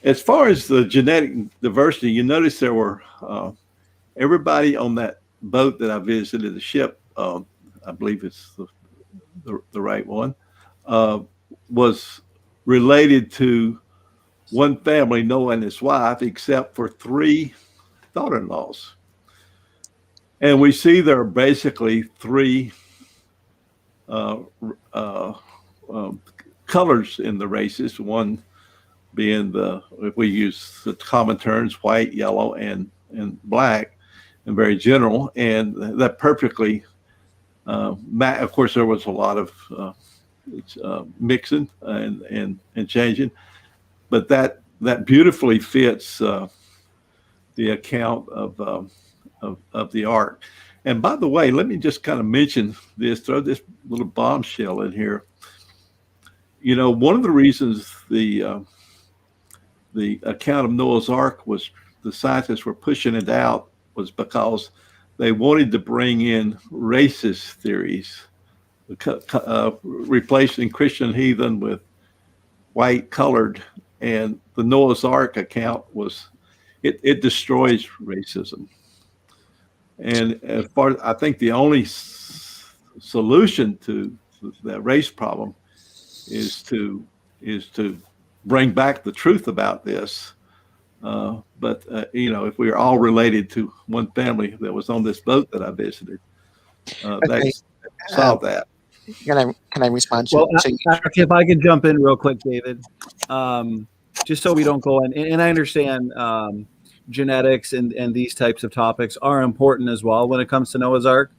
as far as the genetic diversity, you notice there were everybody on that boat that I visited, the ship, I believe it's the right one, was related to one family, Noah and his wife, except for 3 daughter-in-laws. And we see there are basically 3 colors in the races, one being if we use the common terms, white, yellow, and black, and very general, and that perfectly of course there was a lot of mixing and changing, but that beautifully fits the account of the ark. And by the way, let me just kind of mention this, throw this little bombshell in here. You know, one of the reasons the account of Noah's Ark was the scientists were pushing it out was because they wanted to bring in racist theories, replacing Christian heathen with white colored. And the Noah's Ark account it destroys racism. And as far as I think the only solution to that race problem is to bring back the truth about this. But if we are all related to one family that was on this boat that I visited, they solved that.
Can I respond to?
Well, if I could jump in real quick, David, just so we don't go in, and I understand genetics and these types of topics are important as well when it comes to Noah's Ark.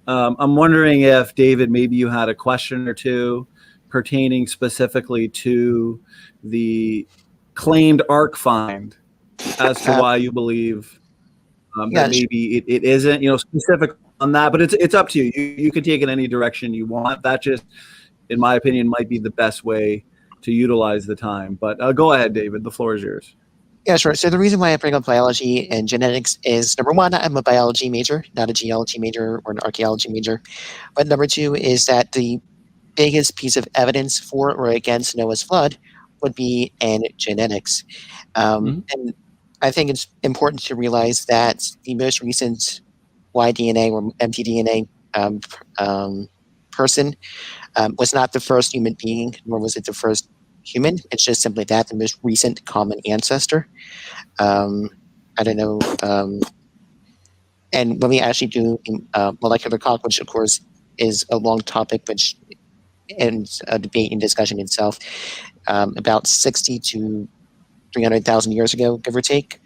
I'm wondering if, David, maybe you had a question or two pertaining specifically to the claimed Ark find as to why you believe that maybe it isn't, specific on that, but it's up to you. You can take it any direction you want. That just, in my opinion, might be the best way to utilize the time. But go ahead, David. The floor is yours.
Yeah, sure. So the reason why I bring up biology and genetics is, number one, I'm a biology major, not a geology major or an archaeology major. But number two is that the biggest piece of evidence for or against Noah's flood would be in genetics. And I think it's important to realize that the most recent Y-DNA or mtDNA person was not the first human being, nor was it the first human. It's just simply that, the most recent common ancestor. I don't know. And when we actually do molecular clock, which of course is a long topic, which ends a debate and discussion itself, about 60 to 300,000 years ago, give or take.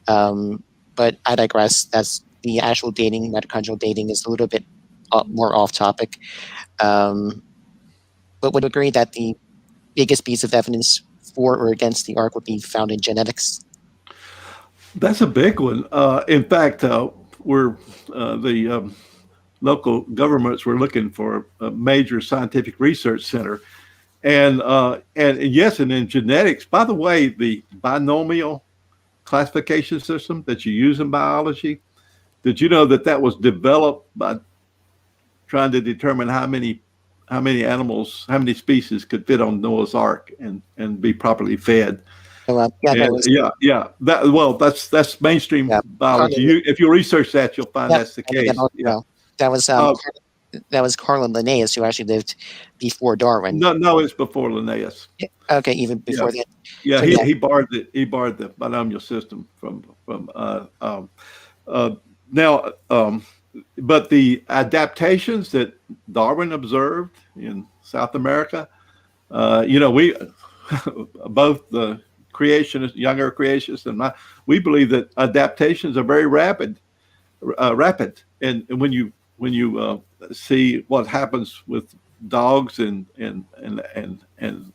But I digress. That's the actual dating, mitochondrial dating, is a little bit more off topic. But would agree that the biggest piece of evidence for or against the arc would be found in genetics.
That's a big one. In fact, we're the local governments were looking for a major scientific research center, and yes, and in genetics. By the way, the binomial classification system that you use in biology, did you know that was developed by trying to determine how many animals, how many species could fit on Noah's Ark and be properly fed? That's mainstream biology. If you research that, you'll find that's the case.
That was Carl Linnaeus, who actually lived before Darwin.
No, it's before Linnaeus.
Okay, even before that.
Yeah, so he borrowed the binomial system from now. But the adaptations that Darwin observed in South America, we both the creationists, younger creationists, and we believe that adaptations are very rapid. And when you see what happens with dogs and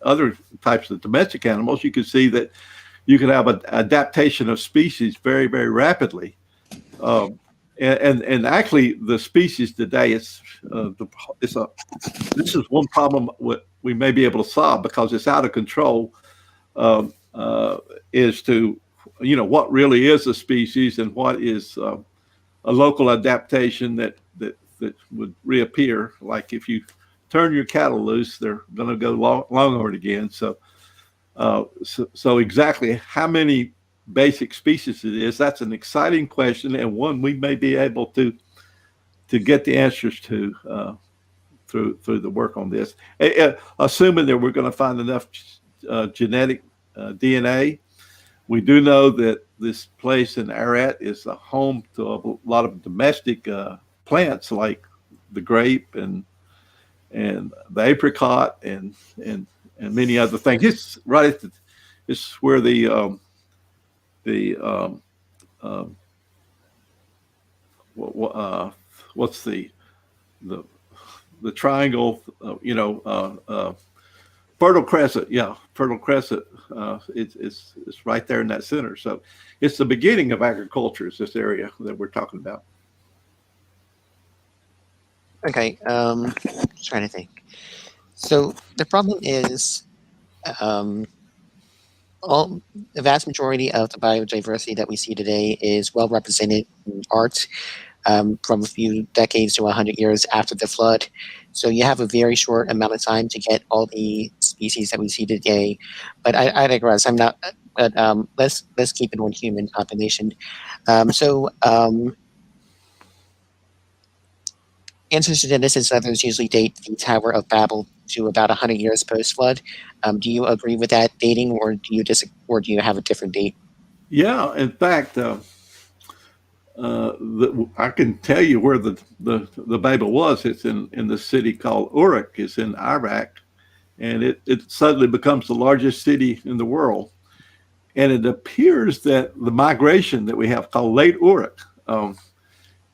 other types of domestic animals, you can see that you can have an adaptation of species very, very rapidly. And actually, the species today, this is one problem we may be able to solve because it's out of control. Is to what really is a species and what is a local adaptation that would reappear. Like if you turn your cattle loose, they're going to go longhorn again. So exactly how many basic species it is, that's an exciting question, and one we may be able to get the answers to through the work on this, assuming that we're going to find enough genetic DNA. We do know that this place in Ararat is a home to a lot of domestic plants like the grape and the apricot and many other things. It's right at it's where what's the triangle? Fertile Crescent. Yeah, Fertile Crescent. It's right there in that center. So it's the beginning of agriculture. Is this area that we're talking about?
Okay, trying to think. So the problem is, the vast majority of the biodiversity that we see today is well represented in art from a few decades to 100 years after the flood. So you have a very short amount of time to get all the species that we see today. But I digress. I'm not. But let's keep it on human population. Anthropogenists and others usually date the Tower of Babel to about 100 years post-flood. Do you agree with that dating, or do you have a different date?
Yeah, in fact, I can tell you where the Babel was. It's in the city called Uruk. It's in Iraq, and it suddenly becomes the largest city in the world. And it appears that the migration that we have called Late Uruk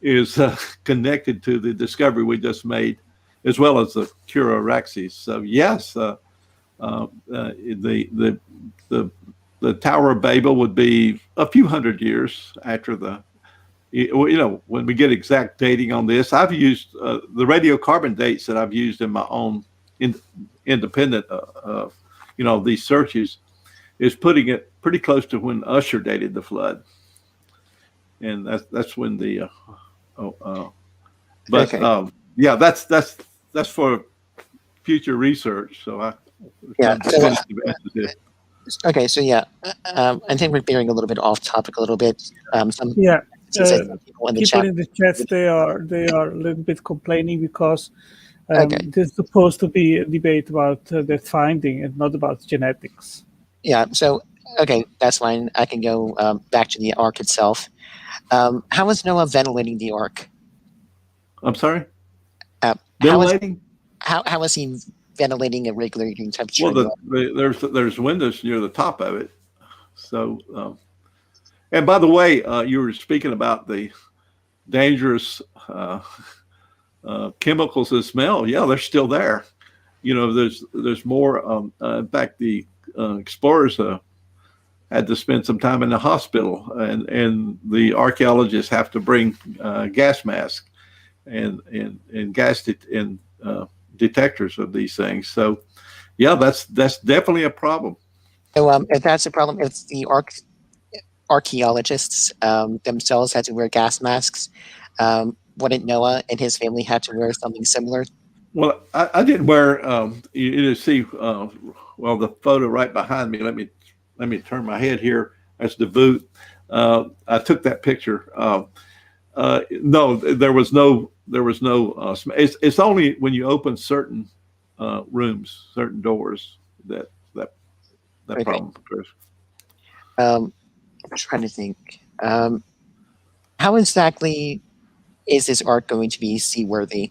is connected to the discovery we just made, as well as the Cura-Araxes. So yes, the Tower of Babel would be a few hundred years after when we get exact dating on this. I've used the radiocarbon dates that I've used in my own independent these searches is putting it pretty close to when Usher dated the flood, and that's when the that's for future research. So I
I think we're veering a little bit off topic a little bit.
People in the chats, they are a little bit complaining because there's supposed to be a debate about the finding and not about genetics.
Yeah, so that's fine. I can go back to the ark itself. How was Noah ventilating the ark?
I'm sorry?
Ventilating? How was he ventilating and regulating temperature?
Well, there's windows near the top of it, So, and by the way, you were speaking about the dangerous chemicals that smell. Yeah, they're still there. There's more. In fact, the explorers had to spend some time in the hospital, and the archaeologists have to bring gas masks and gas detectors of these things. So, yeah, that's definitely a problem.
So if that's a problem, if the archaeologists themselves had to wear gas masks, wouldn't Noah and his family had to wear something similar?
Well, I didn't wear. You see, well, the photo right behind me. Let me turn my head here. That's the boot. I took that picture. No, there was no. It's only when you open certain rooms, certain doors that
Okay.
problem occurs.
I'm trying to think. How exactly is this art going to be seaworthy?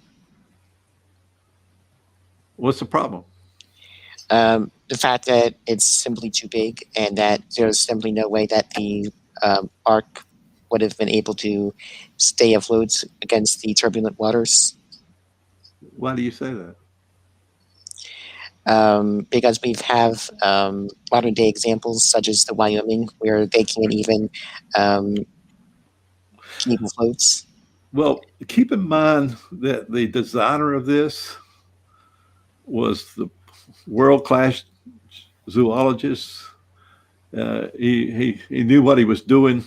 What's the problem?
The fact that it's simply too big and that there's simply no way that the ark would have been able to stay afloat against the turbulent waters.
Why do you say that?
Because we have modern day examples such as the Wyoming where they can't even keep afloat.
Well, keep in mind that the designer of this was the world-class zoologist. He knew what he was doing.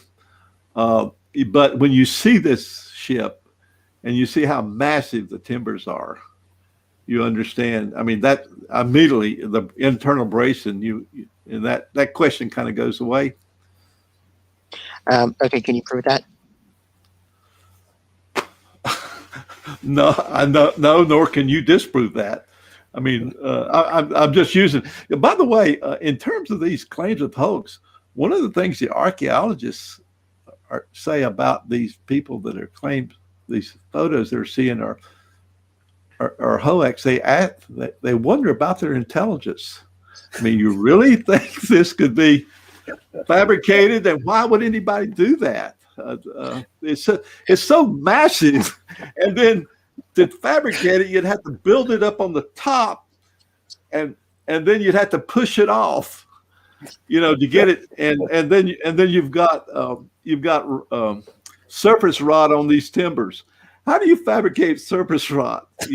But when you see this ship and you see how massive the timbers are, you understand. I mean, that immediately the internal bracing, and that question kind of goes away.
Okay, can you prove that?
No, nor can you disprove that. I mean, I'm just using. By the way, in terms of these claims of hoax, one of the things the archaeologists say about these people that are claimed these photos they're seeing are hoax. They wonder about their intelligence. I mean, you really think this could be fabricated? And why would anybody do that? It's so massive, and then to fabricate it, you'd have to build it up on the top, and then you'd have to push it off, to get it, and then you've got surface rot on these timbers. How do you fabricate surface rot? I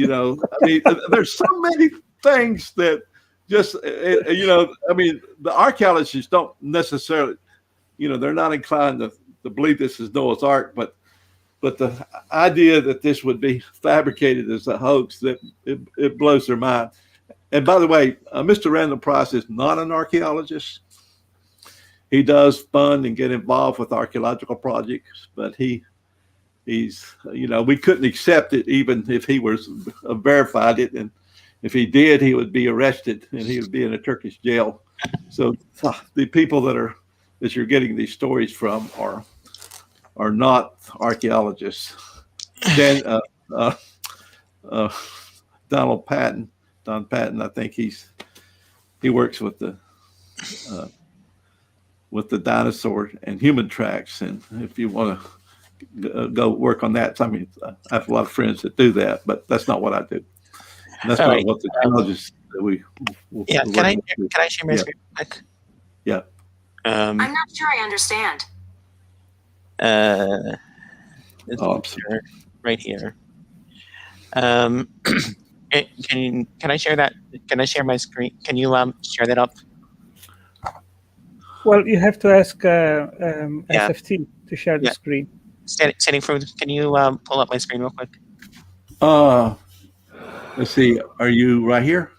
mean, there's so many things that just I mean, the archaeologists don't necessarily, they're not inclined to believe this is Noah's Ark, but the idea that this would be fabricated as a hoax, that it blows their mind. And by the way, Mr. Randall Price is not an archaeologist. He does fund and get involved with archaeological projects, but he's we couldn't accept it even if he was verified it, and if he did, he would be arrested and he would be in a Turkish jail. So the people that you're getting these stories from are not archaeologists. Then Don Patton, I think he works with the dinosaur and human tracks, and if you want to go work on that, I mean, I have a lot of friends that do that, but that's not what I do. And that's not what the geologists that we.
Yeah, can I share my screen quick?
Yeah.
I'm not sure I understand.
I'm
sorry.
Right here. Can I share that? Can I share my screen? Can you share that up?
Well, you have to ask SFT to share the screen.
Standing for. Can you pull up my screen real quick?
Let's see. Are you right here?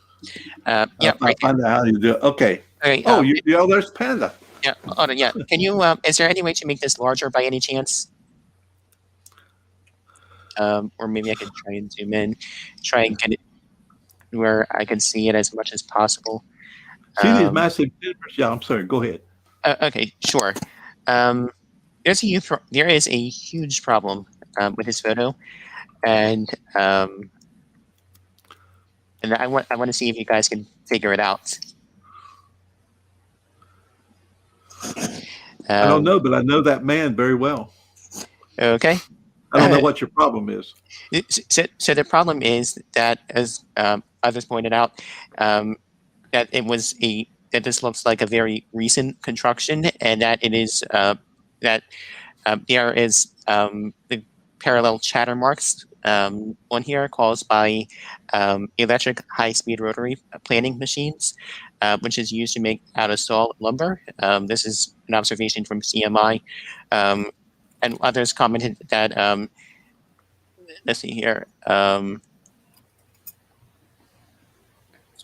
Yeah.
I'll find out how you do it. Okay. There's Panda.
Yeah. Hold on. Yeah. Can you? Is there any way to make this larger by any chance? Or maybe I could try and zoom in, try and get it where I can see it as much as possible.
See these massive timbers? Yeah. I'm sorry. Go ahead. Okay.
Sure. There is a huge problem with this photo, and I want to see if you guys can figure it out.
I don't know, but I know that man very well.
Okay.
I don't know what your problem is.
So the problem is that, as others pointed out, that that this looks like a very recent construction, and that it is that there is the parallel chatter marks on here caused by electric high-speed rotary planing machines, which is used to make out-of-saw lumber. This is an observation from CMI, and others commented that. Let's see here.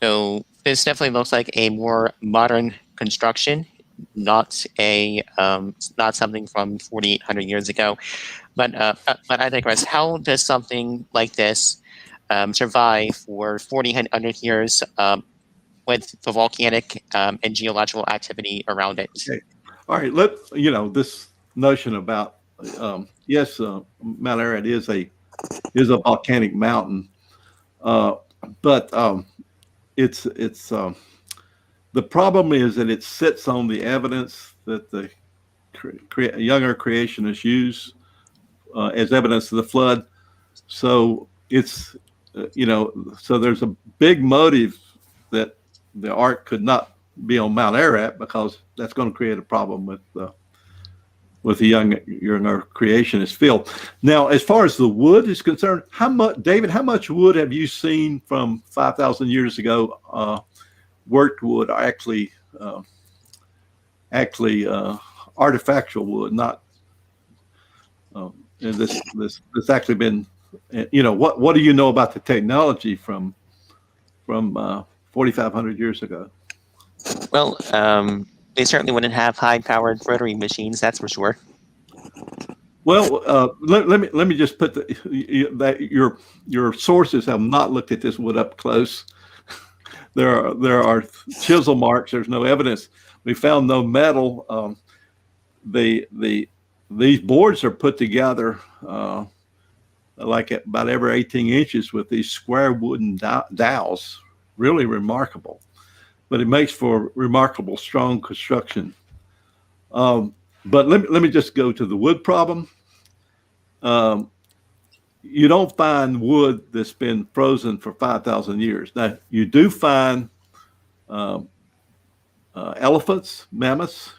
So this definitely looks like a more modern construction, not something from 4,800 years ago. But I digress. How does something like this survive for 4,800 years with the volcanic and geological activity around it?
Okay. All right. This notion about yes, Mount Ararat is a volcanic mountain, but it's the problem is that it sits on the evidence that the younger creationists use as evidence of the flood. So it's so there's a big motive that the ark could not be on Mount Ararat, because that's going to create a problem with the younger creationist field. Now, as far as the wood is concerned, David, how much wood have you seen from 5,000 years ago, worked wood, or actually artifactual wood, not this actually been, what do you know about the technology from 4,500 years ago?
Well, they certainly wouldn't have high-powered rotary machines, that's for sure.
Well, let me just put that your sources have not looked at this wood up close. There are chisel marks. There's no evidence. We found no metal. These boards are put together like at about every 18 inches with these square wooden dowels. Really remarkable. But it makes for remarkable strong construction. But let me just go to the wood problem. You don't find wood that's been frozen for 5,000 years. Now, you do find elephants, mammoths,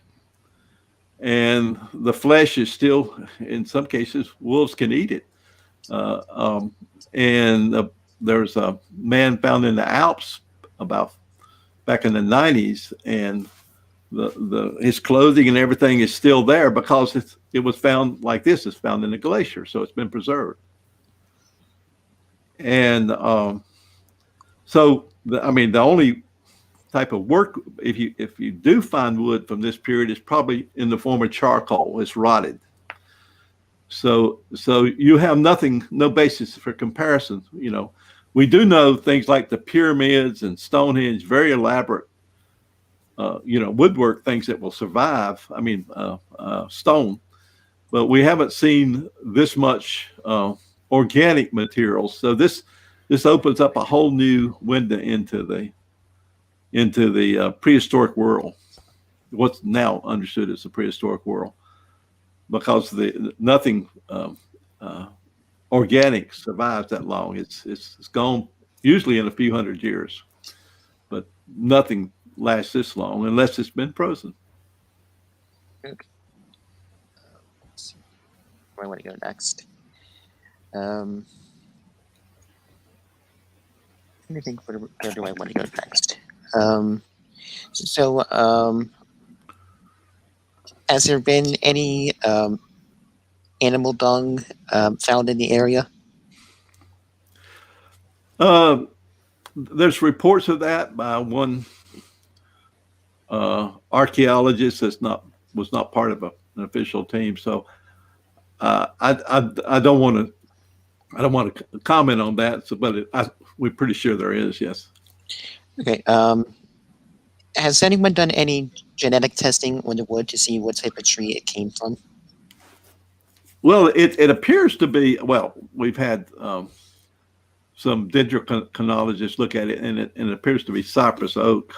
and the flesh is still, in some cases, wolves can eat it. There's a man found in the Alps back in the 90s, and his clothing and everything is still there because it was found like this. It's found in a glacier, so it's been preserved. And the only type of work, if you do find wood from this period, is probably in the form of charcoal. It's rotted. So you have no basis for comparison. We do know things like the pyramids and Stonehenge, very elaborate, woodwork, things that will survive. Stone, but we haven't seen this much organic materials. So this opens up a whole new window into the prehistoric world, what's now understood as the prehistoric world, because nothing organic survives that long. It's gone usually in a few hundred years, but nothing lasts this long unless it's been frozen.
Okay. Where do I want to go next? Let me think. Where do I want to go next? Has there been any animal dung found in the area?
There's reports of that by one archaeologist was not part of an official team. So I don't want to comment on that. So, but we're pretty sure there is. Yes.
Okay. Has anyone done any genetic testing on the wood to see what type of tree it came from?
Well, it appears to be. Well, we've had some dendrochronologists look at it, and it appears to be cypress oak.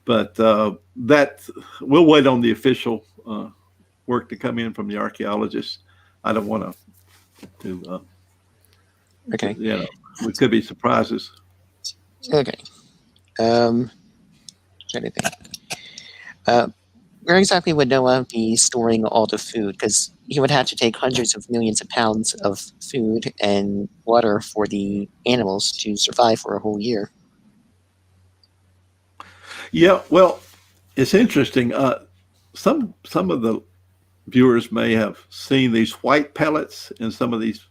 But that we'll wait on the official work to come in from the archaeologists. I don't want to.
Okay.
We could be surprises.
Okay. Trying to think. Where exactly would Noah be storing all the food? Because he would have to take hundreds of millions of pounds of food and water for the animals to survive for a whole year.
Yeah, well, it's interesting. Some of the viewers may have seen these white pellets in some of these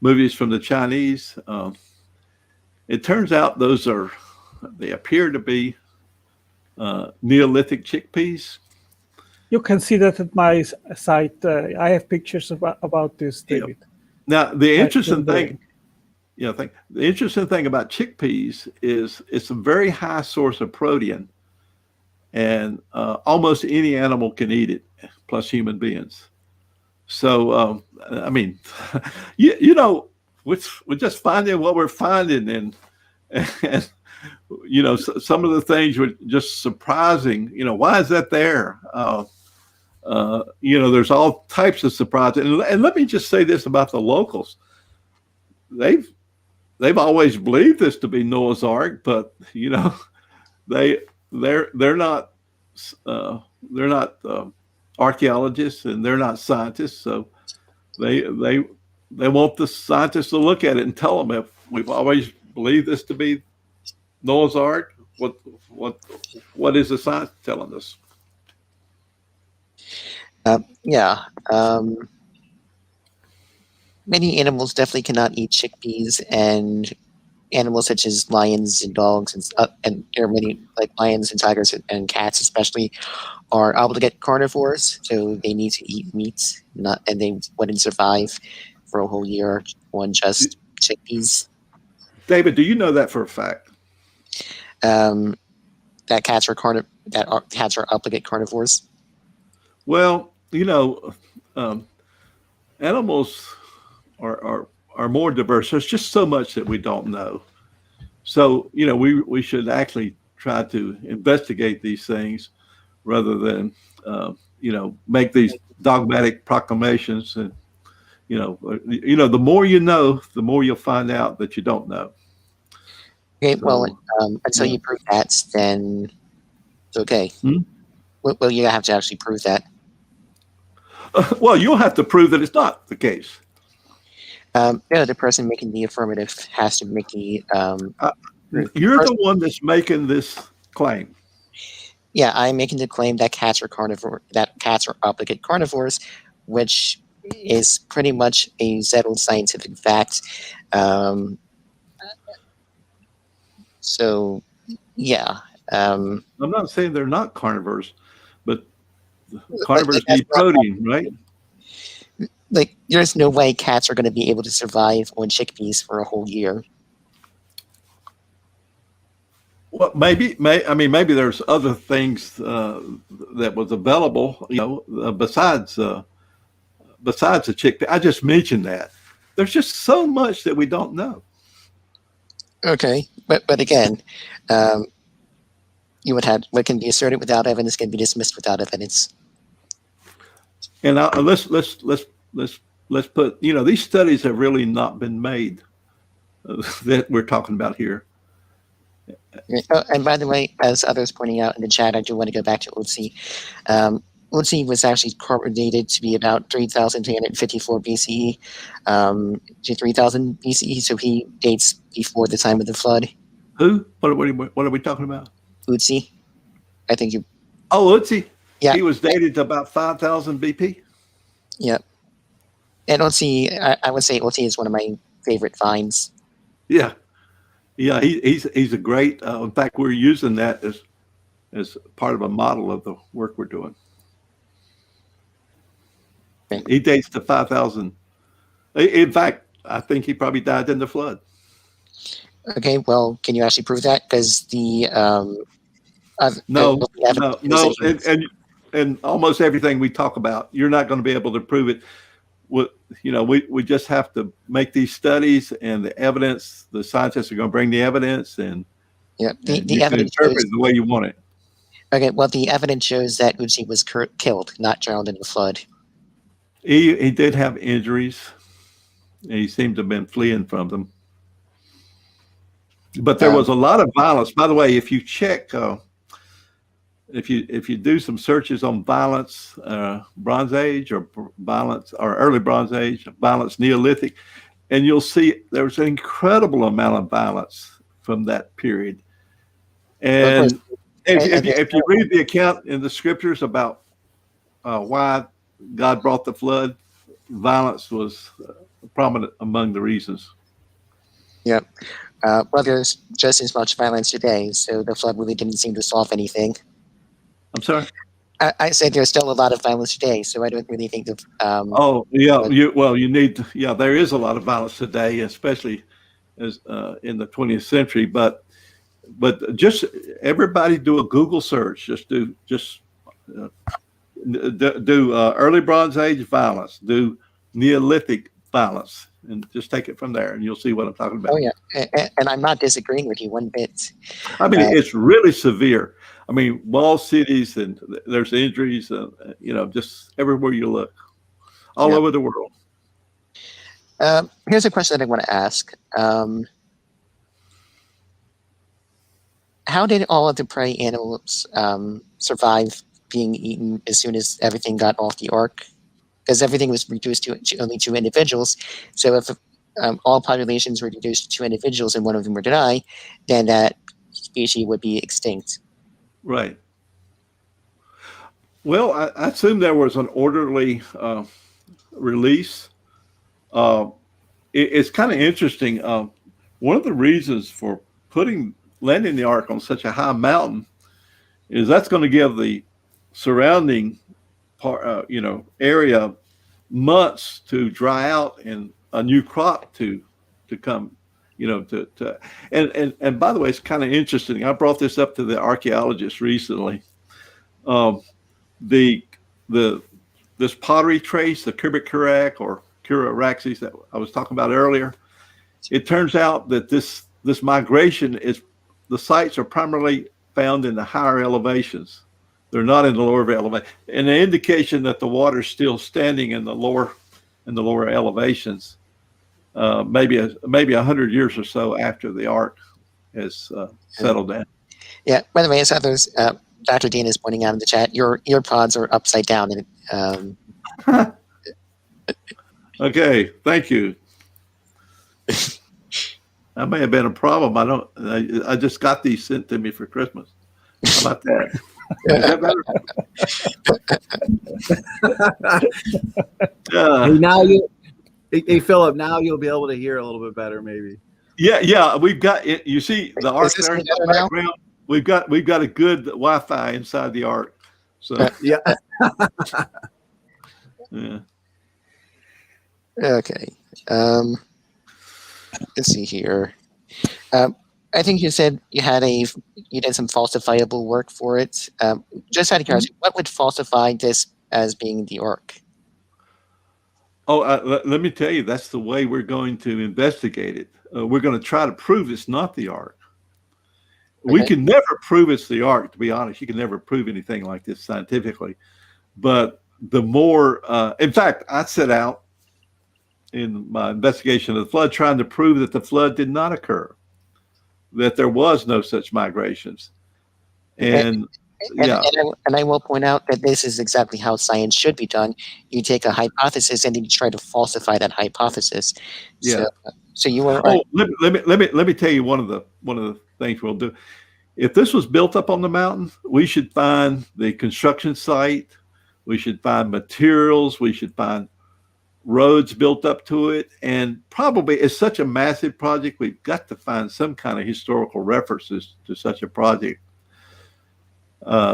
movies from the Chinese. It turns out they appear to be Neolithic chickpeas.
You can see that at my site. I have pictures about this, David.
Now, the interesting thing about chickpeas is it's a very high source of protein, and almost any animal can eat it, plus human beings. So, I mean, we're just finding what we're finding, and some of the things were just surprising. Why is that there? There's all types of surprises. And let me just say this about the locals. They've always believed this to be Noah's Ark, but they're not archaeologists, and they're not scientists. So they want the scientists to look at it and tell them, if we've always believed this to be Noah's Ark, what is the science telling us?
Many animals definitely cannot eat chickpeas, and animals such as lions and dogs and many like lions and tigers and cats especially are obligate carnivores, so they need to eat meat, and they wouldn't survive for a whole year on just chickpeas.
David, do you know that for a fact?
That cats are obligate carnivores.
Well, animals are more diverse. There's just so much that we don't know. So, we should actually try to investigate these things rather than, make these dogmatic proclamations. And, the more you know, the more you'll find out that you don't know.
Okay, well, until you prove that, then it's okay. Well, you have to actually prove that.
Well, you'll have to prove that it's not the case.
The person making the affirmative has to make the.
You're the one that's making this claim.
Yeah, I'm making the claim that cats are carnivore. That cats are obligate carnivores, which is pretty much a settled scientific fact. So, yeah.
I'm not saying they're not carnivores, but carnivores need protein, right?
Like, there's no way cats are going to be able to survive on chickpeas for a whole year.
Well, maybe there's other things that was available, besides the chickpea. I just mentioned that. There's just so much that we don't know.
Okay, but again, you would have what can be asserted without evidence can be dismissed without evidence.
And let's put, these studies have really not been made that we're talking about here.
And by the way, as others pointing out in the chat, I do want to go back to Otzi. Otzi was actually dated to be about 3,354 BCE to 3,000 BCE, so he dates before the time of the flood.
Who? What are we talking about?
Otzi. I think you.
Oh, Otzi.
Yeah.
He was dated to about 5,000 BP.
Yep. And Otzi, I would say Otzi is one of my favorite finds.
Yeah. Yeah, he's a great. In fact, we're using that as part of a model of the work we're doing. Okay. He dates to 5,000. In fact, I think he probably died in the flood.
Okay, well, can you actually prove that? Because the
no, and almost everything we talk about, you're not going to be able to prove it. We just have to make these studies and the evidence. The scientists are going to bring the evidence, and
Yeah, the
You can
evidence
interpret
shows.
it the way you want it.
Okay, well, the evidence shows that Uzi was killed, not drowned in the flood.
He did have injuries, and he seemed to have been fleeing from them. But there was a lot of violence. By the way, if you check, if you do some searches on violence, Bronze Age or violence or early Bronze Age, violence Neolithic, and you'll see there was an incredible amount of violence from that period. And if you read the account in the scriptures about why God brought the flood, violence was prominent among the reasons.
Yep. Well, there's just as much violence today, so the flood really didn't seem to solve anything.
I'm sorry?
I said there's still a lot of violence today, so I don't really think that.
Oh, yeah. You need to, yeah, there is a lot of violence today, especially as in the 20th century. But just everybody do a Google search. Do early Bronze Age violence, do Neolithic violence, and just take it from there, and you'll see what I'm talking about.
Oh yeah, and I'm not disagreeing with you one bit.
I mean, it's really severe. I mean, walled cities, and there's injuries, just everywhere you look, all over the world.
Here's a question that I want to ask. How did all of the prey animals survive being eaten as soon as everything got off the ark? Because everything was reduced to only 2 individuals. So if all populations were reduced to 2 individuals and one of them were to die, then that species would be extinct.
Right. Well, I assume there was an orderly release. It's kind of interesting. One of the reasons for landing the ark on such a high mountain is that's going to give the surrounding area months to dry out and a new crop to come. And by the way, it's kind of interesting. I brought this up to the archaeologists recently. This pottery trace, the Kura or Kura Araxes that I was talking about earlier, it turns out that this migration the sites are primarily found in the higher elevations. They're not in the lower elevation, and an indication that the water is still standing in the lower elevations. Maybe 100 years or so after the ark has settled down.
Yeah. By the way, as others, Dr. Dean is pointing out in the chat, your earpods are upside down.
Okay, thank you. That may have been a problem. I just got these sent to me for Christmas. How about that?
Hey, Philip, now you'll be able to hear a little bit better, maybe.
Yeah. We've got it. You see the ark there in the background. We've got a good Wi-Fi inside the ark. So
yeah.
Yeah.
Okay. Let's see here. I think you said you did some falsifiable work for it. Just out of curiosity, what would falsify this as being the ark?
Oh, let me tell you, that's the way we're going to investigate it. We're going to try to prove it's not the ark. Okay. We can never prove it's the ark, to be honest. You can never prove anything like this scientifically. But the more, in fact, I set out in my investigation of the flood trying to prove that the flood did not occur, that there was no such migrations. And
I will point out that this is exactly how science should be done. You take a hypothesis and then you try to falsify that hypothesis.
Yeah.
So you were.
Oh, let me tell you one of the things we'll do. If this was built up on the mountain, we should find the construction site. We should find materials. We should find roads built up to it. And probably it's such a massive project, we've got to find some kind of historical references to such a project.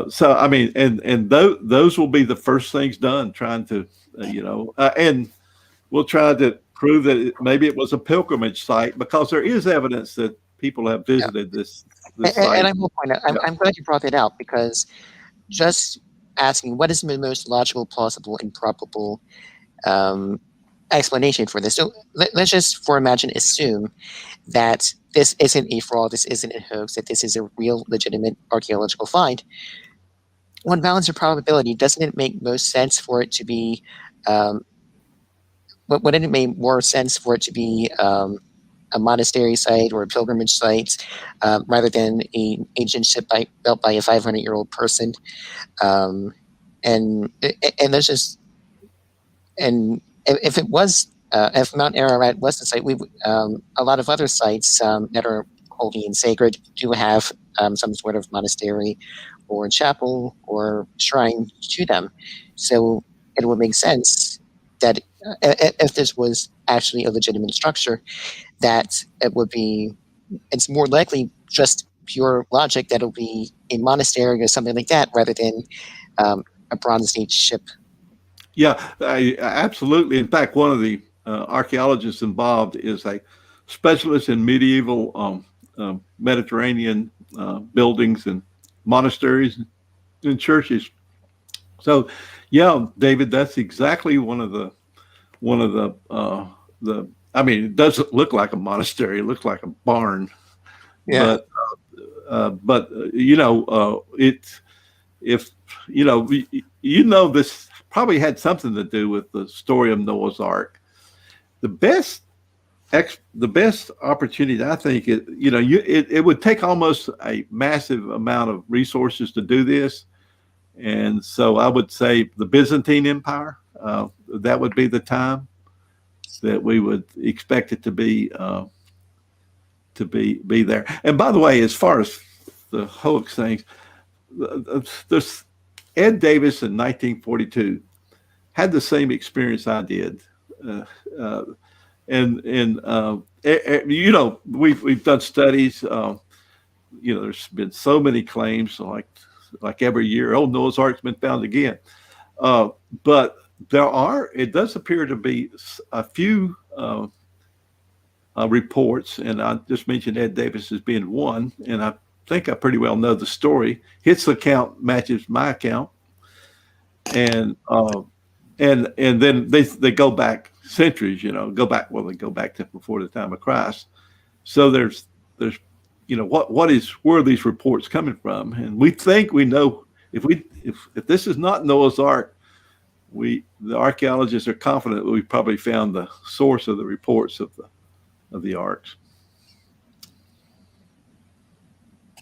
So, I mean, and those will be the first things done, trying to, and we'll try to prove that maybe it was a pilgrimage site, because there is evidence that people have visited this site.
And I will point out, I'm glad you brought that out, because just asking what is the most logical, plausible, and probable explanation for this. So let's just, for imagine, assume that this isn't a fraud, this isn't a hoax, that this is a real, legitimate archaeological find. On balance of probability, doesn't it make most sense for it to be? Wouldn't it make more sense for it to be a monastery site or a pilgrimage site rather than an ancient ship built by a 500-year-old person? And let's just, and if it was, if Mount Ararat was the site, a lot of other sites that are holy and sacred do have some sort of monastery or chapel or shrine to them. So it would make sense that if this was actually a legitimate structure, that it's more likely just pure logic that it'll be a monastery or something like that rather than a Bronze Age ship.
Yeah, absolutely. In fact, one of the archaeologists involved is a specialist in medieval Mediterranean buildings and monasteries and churches. So, yeah, David, that's exactly one of the. I mean, it doesn't look like a monastery; it looks like a barn.
Yeah.
But this probably had something to do with the story of Noah's Ark. The best opportunity, I think, it would take almost a massive amount of resources to do this, and so I would say the Byzantine Empire. That would be the time that we would expect it to be there. And by the way, as far as the hoax things, there's Ed Davis in 1942 had the same experience I did, we've done studies. There's been so many claims, like every year, Noah's Ark's been found again, but it does appear to be a few reports, and I just mentioned Ed Davis as being one, and I think I pretty well know the story. His account matches my account, and then they go back centuries, they go back to before the time of Christ. So there's where are these reports coming from? And we think we know if this is not Noah's Ark, the archaeologists are confident that we probably found the source of the reports of the arks.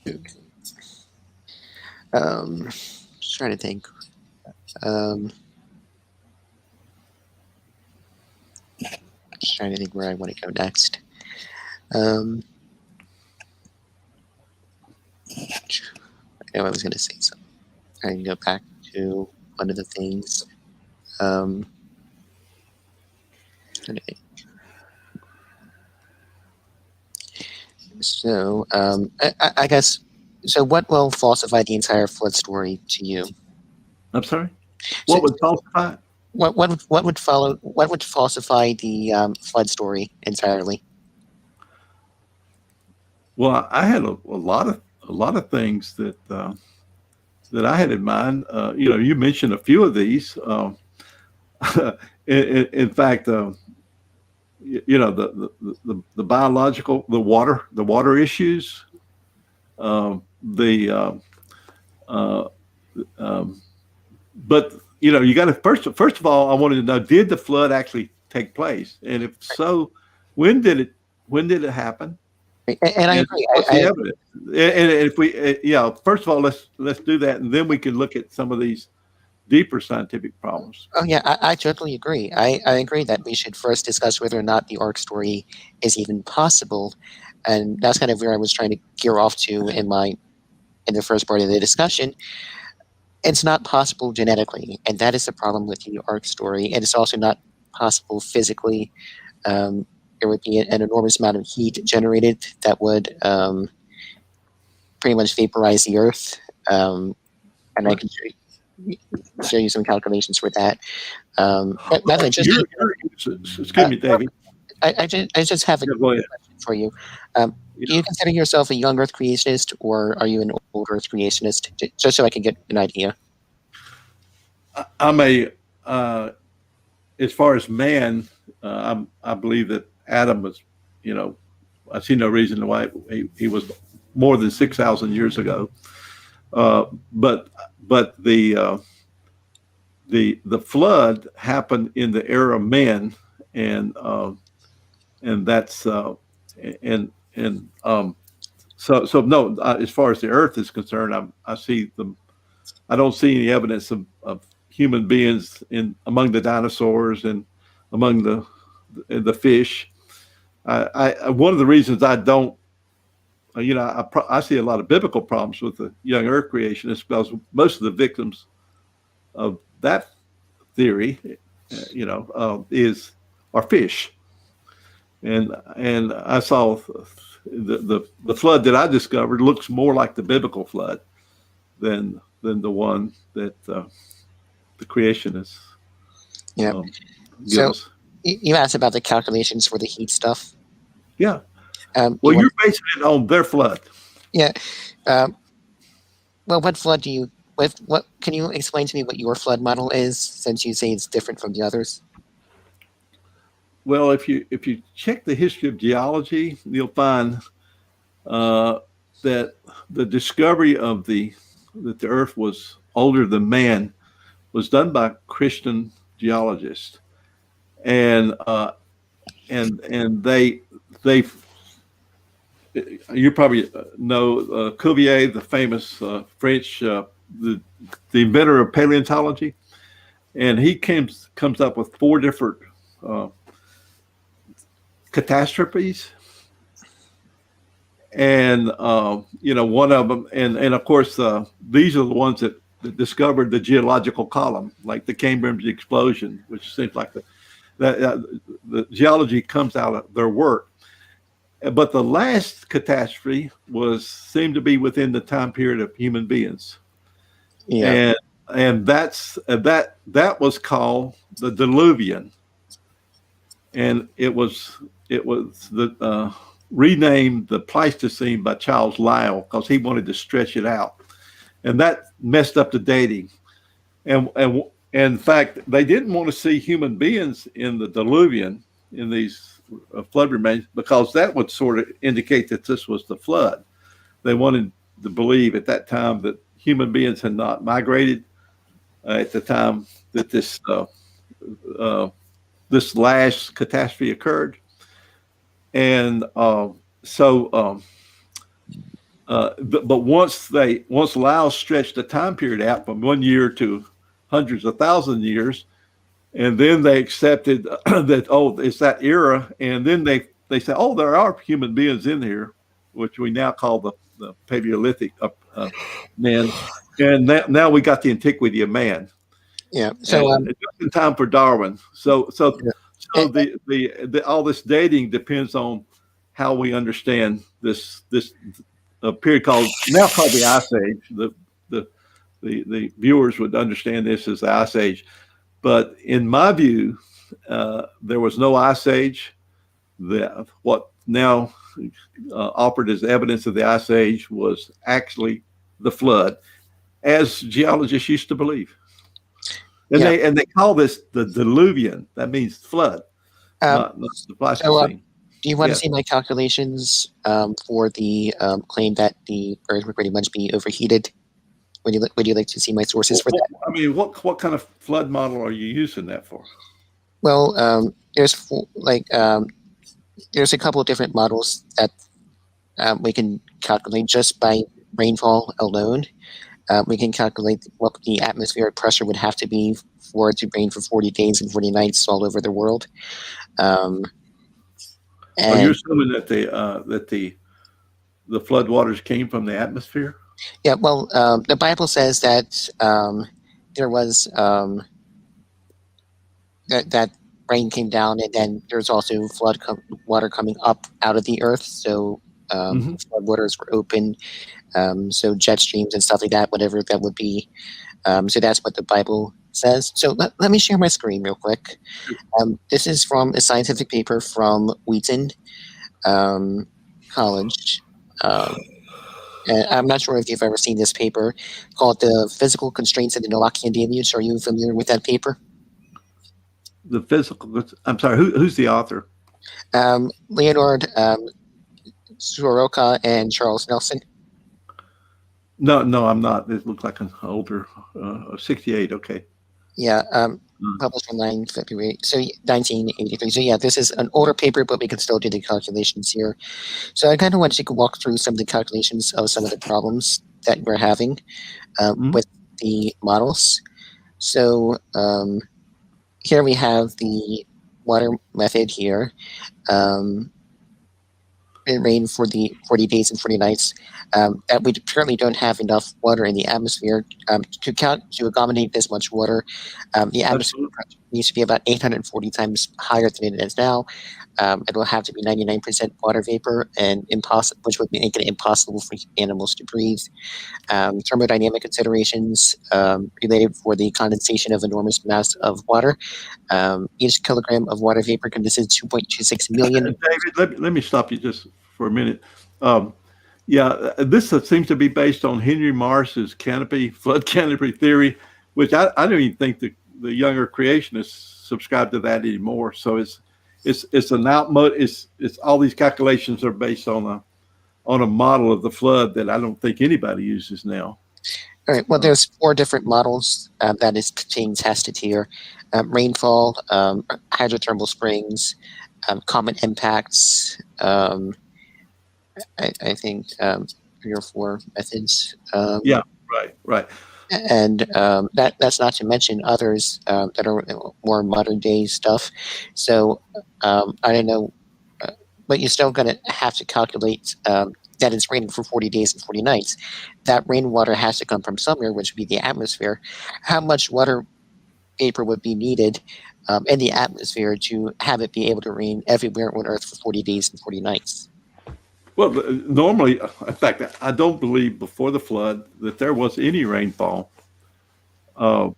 Just trying to think. Just trying to think where I want to go next. I know I was going to say something. I can go back to one of the things. So I guess, so what will falsify the entire flood story to you?
I'm sorry? What would falsify?
What would falsify the flood story entirely?
Well, I had a lot of things that I had in mind. You mentioned a few of these. In fact, the biological, the water issues, but you got to first of all, I wanted to know, did the flood actually take place, and if so, when did it happen?
And I agree.
And if we, first of all, let's do that, and then we can look at some of these deeper scientific problems.
Oh yeah, I totally agree. I agree that we should first discuss whether or not the Ark story is even possible, and that's kind of where I was trying to gear off to in the first part of the discussion. It's not possible genetically, and that is the problem with the Ark story. And it's also not possible physically. There would be an enormous amount of heat generated that would pretty much vaporize the Earth. And I can show you some calculations for that.
Excuse me, David.
I just have a question for you. Do you consider yourself a young Earth creationist, or are you an old Earth creationist? Just so I can get an idea.
I'm as far as man, I believe that Adam was, I see no reason why he was more than 6,000 years ago. But the flood happened in the era of men, and that's so no. As far as the earth is concerned, I don't see any evidence of human beings among the dinosaurs and among the fish. One of the reasons I don't, I see a lot of biblical problems with the young earth creation is because most of the victims of that theory, are fish. And I saw the flood that I discovered looks more like the biblical flood than the one that the creationists.
Yeah. So you asked about the calculations for the heat stuff.
Yeah. Well, you're basing it on their flood.
Yeah. Well, what flood do you? What can you explain to me what your flood model is, since you say it's different from the others?
Well, if you check the history of geology, you'll find that the discovery of that the Earth was older than man was done by Christian geologists, and they you probably know Cuvier, the famous French the inventor of paleontology, and he comes up with 4 different catastrophes, and one of them, and of course these are the ones that discovered the geological column, like the Cambridge explosion, which seems like the geology comes out of their work. But the last catastrophe seemed to be within the time period of human beings. Yeah. And that was called the Diluvian. And it was renamed the Pleistocene by Charles Lyell because he wanted to stretch it out. And that messed up the dating. And in fact, they didn't want to see human beings in the Diluvian, in these flood remains, because that would sort of indicate that this was the flood. They wanted to believe at that time that human beings had not migrated at the time that this last catastrophe occurred. And but once Lyell stretched the time period out from 1 year to hundreds of thousands of years, and then they accepted that, it's that era, and then they said, there are human beings in here, which we now call the Paleolithic men, and now we got the antiquity of man.
Yeah. So
just in time for Darwin. So all this dating depends on how we understand this period called the Ice Age. The viewers would understand this as the Ice Age. But in my view, there was no Ice Age. What now offered as evidence of the Ice Age was actually the flood, as geologists used to believe. And they call this the Diluvian. That means flood, not the Pleistocene.
Do you want to see my calculations for the claim that the Earth would pretty much be overheated? Would you like to see my sources for that?
I mean, what kind of flood model are you using that for?
Well, there's a couple of different models that we can calculate just by rainfall alone. We can calculate what the atmospheric pressure would have to be for it to rain for 40 days and 40 nights all over the world.
Are you assuming that the flood waters came from the atmosphere?
Yeah, well, the Bible says that there was that rain came down, and then there's also water coming up out of the earth. So flood waters were open, so jet streams and stuff like that, whatever that would be. So that's what the Bible says. So let me share my screen real quick. This is from a scientific paper from Wheaton College. And I'm not sure if you've ever seen this paper called "The Physical Constraints of the Noachian Deluge." Are you familiar with that paper?
the physical. I'm sorry. Who's the author?
Leonard Soroka and Charles Nelson.
No, I'm not. It looked like an older, 68. Okay.
Yeah, published on 9 February, so 1983. So yeah, this is an older paper, but we can still do the calculations here. So I kind of want to take a walk through some of the calculations of some of the problems that we're having with the models. So here we have the water method here. It rained for the 40 days and 40 nights. That we currently don't have enough water in the atmosphere to accommodate this much water. The atmosphere needs to be about 840 times higher than it is now. It will have to be 99% water vapor, and which would make it impossible for animals to breathe. Thermodynamic considerations related for the condensation of enormous mass of water. Each kilogram of water vapor consists of 2.26 million.
David, let me stop you just for a minute. Yeah, this seems to be based on Henry Marsh's flood canopy theory, which I don't even think the younger creationists subscribe to that anymore. So it's an outmode. It's all these calculations are based on a model of the flood that I don't think anybody uses now.
All right. Well, there's 4 different models that is being tested here: rainfall, hydrothermal springs, comet impacts. I think 3 or 4 methods.
Yeah, right.
And that's not to mention others that are more modern day stuff. So I don't know, but you're still going to have to calculate that it's raining for 40 days and 40 nights. That rainwater has to come from somewhere, which would be the atmosphere. How much water vapor would be needed in the atmosphere to have it be able to rain everywhere on Earth for 40 days and 40 nights?
Well, normally, in fact, I don't believe before the flood that there was any rainfall. The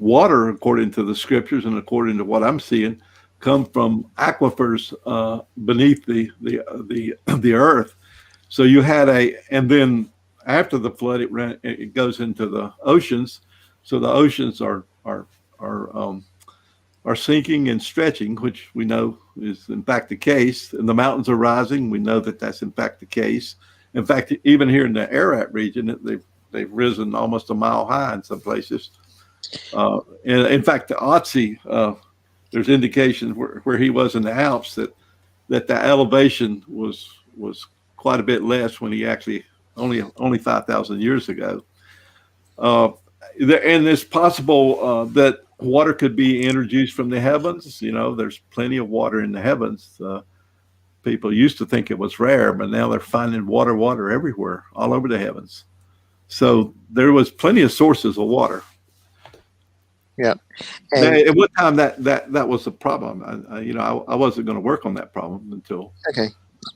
water, according to the scriptures and according to what I'm seeing, come from aquifers beneath the earth. So you had and then after the flood, it goes into the oceans. So the oceans are sinking and stretching, which we know is in fact the case, and the mountains are rising. We know that that's in fact the case. In fact, even here in the Ararat region, they've risen almost a mile high in some places. And in fact, the Otzi, there's indications where he was in the Alps that the elevation was quite a bit less when he actually only 5,000 years ago. And it's possible that water could be introduced from the heavens. There's plenty of water in the heavens. People used to think it was rare, but now they're finding water everywhere, all over the heavens. So there was plenty of sources of water.
Yeah.
At one time that was a problem. I wasn't going to work on that problem until.
Okay.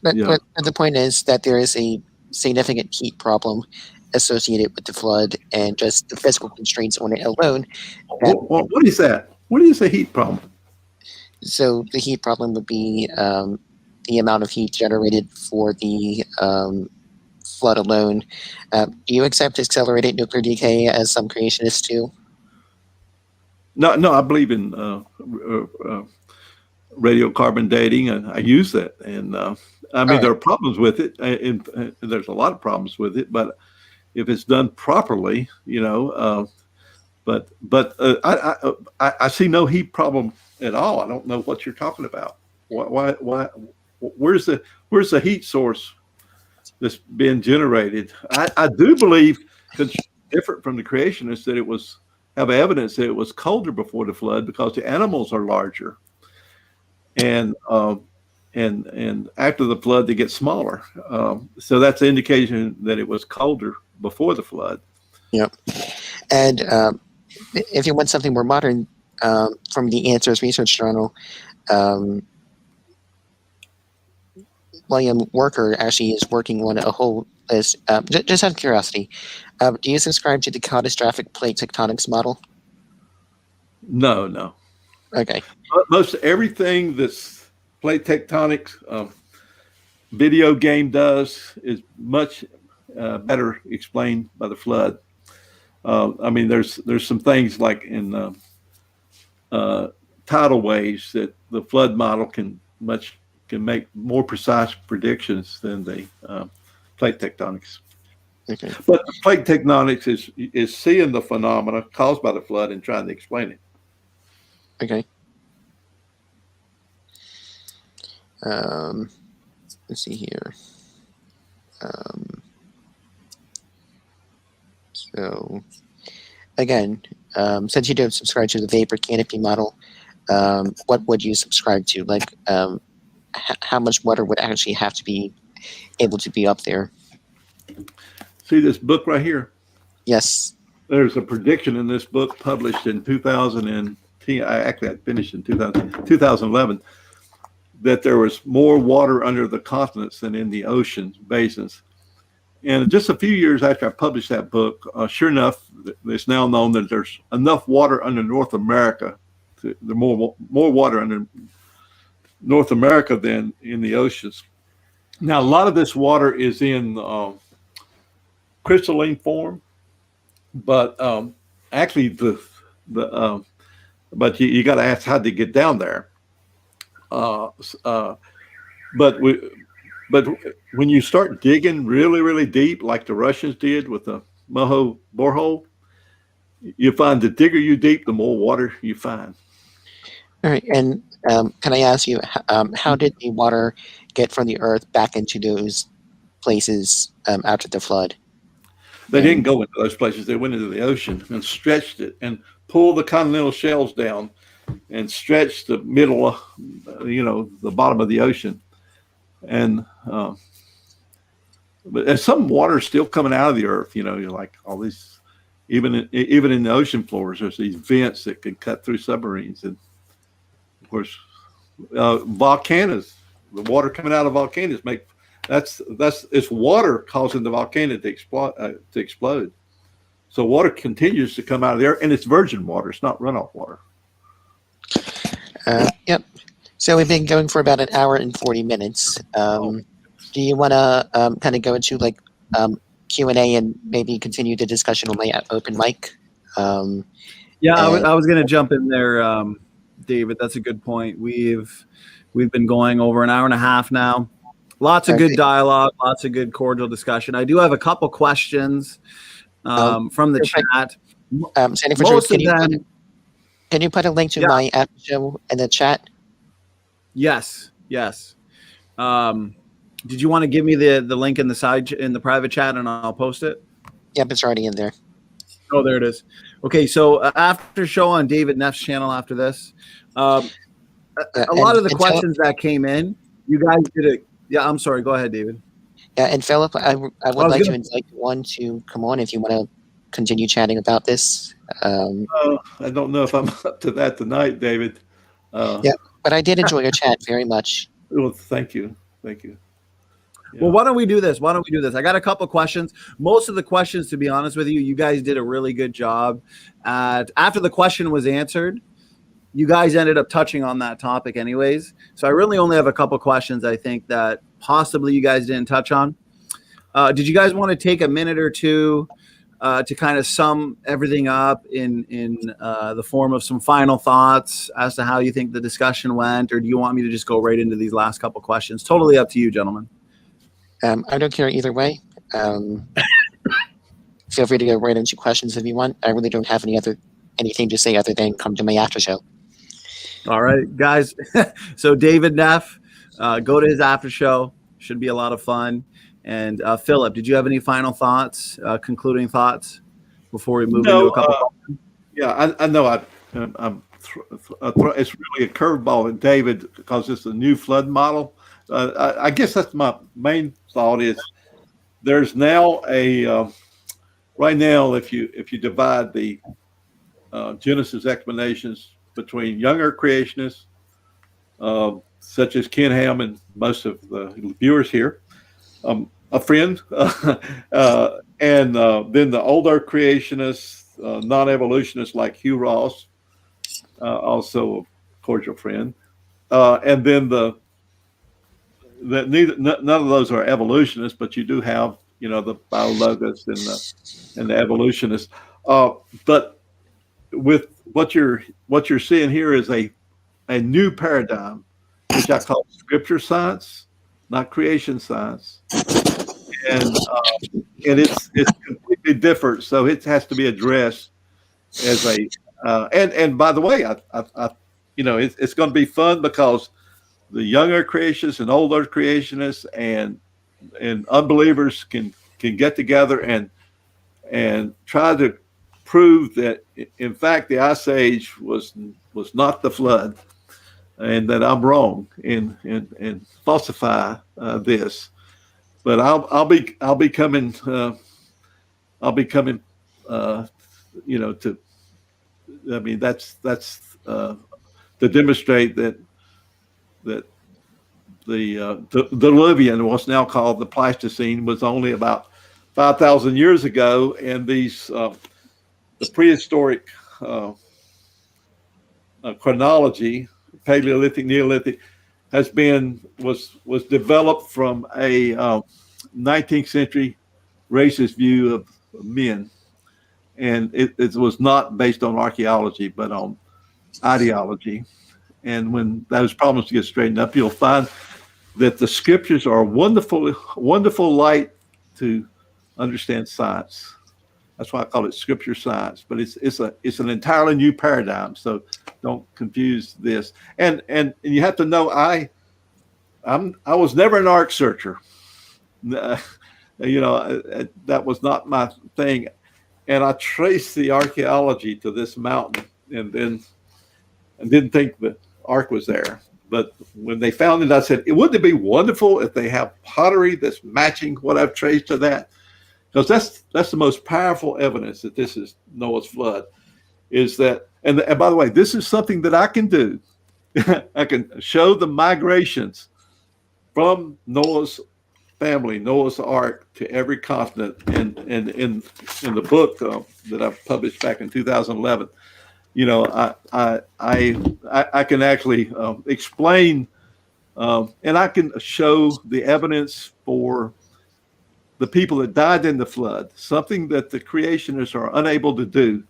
But the point is that there is a significant heat problem associated with the flood and just the physical constraints on it alone.
What is that? What is a heat problem?
So the heat problem would be the amount of heat generated for the flood alone. Do you accept accelerated nuclear decay as some creationists do?
No, I believe in radiocarbon dating, and I use that. And there are problems with it, and there's a lot of problems with it. But if it's done properly, but I see no heat problem at all. I don't know what you're talking about. Why? Where's the heat source that's being generated? I do believe, different from the creationists, that have evidence that it was colder before the flood because the animals are larger, and after the flood they get smaller. So that's an indication that it was colder before the flood.
Yep. And if you want something more modern, from the Answers Research Journal, William Worker actually is working on a whole list. Just out of curiosity, do you subscribe to the catastrophic plate tectonics model?
No.
Okay.
Most everything that's plate tectonics video game does is much better explained by the flood. There's some things like in tidal waves that the flood model can make more precise predictions than the plate tectonics.
Okay.
But the plate tectonics is seeing the phenomena caused by the flood and trying to explain it.
Okay. Let's see here. So again, since you don't subscribe to the vapor canopy model, what would you subscribe to? Like, how much water would actually have to be able to be up there?
See this book right here?
Yes.
There's a prediction in this book published in 2010. Actually, I finished in 2011. That there was more water under the continents than in the ocean basins. And just a few years after I published that book, sure enough, it's now known that there's enough water under North America, more water under North America than in the oceans. Now, a lot of this water is in crystalline form, but actually but you got to ask how to get down there. But when you start digging really, really deep, like the Russians did with the Moho borehole, you find the digger you deep, the more water you find.
All right. And can I ask you, how did the water get from the earth back into those places after the flood?
They didn't go into those places. They went into the ocean and stretched it and pulled the continental shelves down and stretched the middle, the bottom of the ocean. And but and some water is still coming out of the earth. You're like all these, even in the ocean floors, there's these vents that can cut through submarines. And of course, volcanoes, the water coming out of volcanoes it's water causing the volcano to explode. So water continues to come out of there, and it's virgin water. It's not runoff water.
Yep. So we've been going for about an hour and 40 minutes. Do you want to kind of go into like Q&A and maybe continue the discussion on my open mic?
Yeah, I was going to jump in there, David. That's a good point. We've been going over an hour and a half now. Lots of good dialogue, lots of good cordial discussion. I do have a couple questions from the chat.
Can you put a link to my app show in the chat?
Yes. Did you want to give me the link in the private chat and I'll post it?
Yep, it's already in there.
Oh, there it is. Okay, so after show on David Neff's channel after this, a lot of the questions that came in, you guys did it. Yeah, I'm sorry. Go ahead, David.
Yeah, and Philip, I would like to invite one to come on if you want to continue chatting about this.
I don't know if I'm up to that tonight, David.
Yeah, but I did enjoy your chat very much.
Well, thank you. Yeah.
Well, why don't we do this? I got a couple questions. Most of the questions, to be honest with you, you guys did a really good job after the question was answered. You guys ended up touching on that topic anyways. So I really only have a couple questions I think that possibly you guys didn't touch on. Did you guys want to take a minute or two to kind of sum everything up in the form of some final thoughts as to how you think the discussion went? Or do you want me to just go right into these last couple questions? Totally up to you, gentlemen.
I don't care either way. Feel free to go right into questions if you want. I really don't have anything to say other than come to my after show.
All right, guys. So David Neff, go to his after show. Should be a lot of fun. And Philip, did you have any final thoughts, concluding thoughts before we move into a couple?
Yeah, I know. It's really a curveball at David because it's a new flood model. I guess that's my main thought is there's now right now if you divide the Genesis explanations between younger creationists, such as Ken Ham and most of the viewers here, a friend, and then the older creationists, non-evolutionists like Hugh Ross, also a cordial friend, and then none of those are evolutionists, but you do have the biologists and the evolutionists. But with what you're seeing here is a new paradigm, which I call scripture science, not creation science, and it's completely different. So it has to be addressed as a and by the way, I it's going to be fun because the younger creationists and older creationists and unbelievers can get together and try to prove that in fact the ice age was not the flood, and that I'm wrong and falsify this. But I'll be coming to I mean that's to demonstrate that the Diluvian, what's now called the Pleistocene, was only about 5,000 years ago, and these the prehistoric chronology, Paleolithic, Neolithic, was developed from a 19th century racist view of men, and it was not based on archaeology but on ideology. And when those problems get straightened up, you'll find that the scriptures are a wonderful light to understand science. That's why I call it scripture science. But it's an entirely new paradigm. So don't confuse this. And you have to know I was never an ark searcher. That was not my thing. And I traced the archaeology to this mountain, and didn't think the ark was there. But when they found it, I said, wouldn't it be wonderful if they have pottery that's matching what I've traced to that? Because that's the most powerful evidence that this is Noah's flood, is that, and by the way, this is something that I can do. I can show the migrations from Noah's family, Noah's Ark, to every continent. And in the book that I published back in 2011, I can actually explain, and I can show the evidence for the people that died in the flood, something that the creationists are unable to do.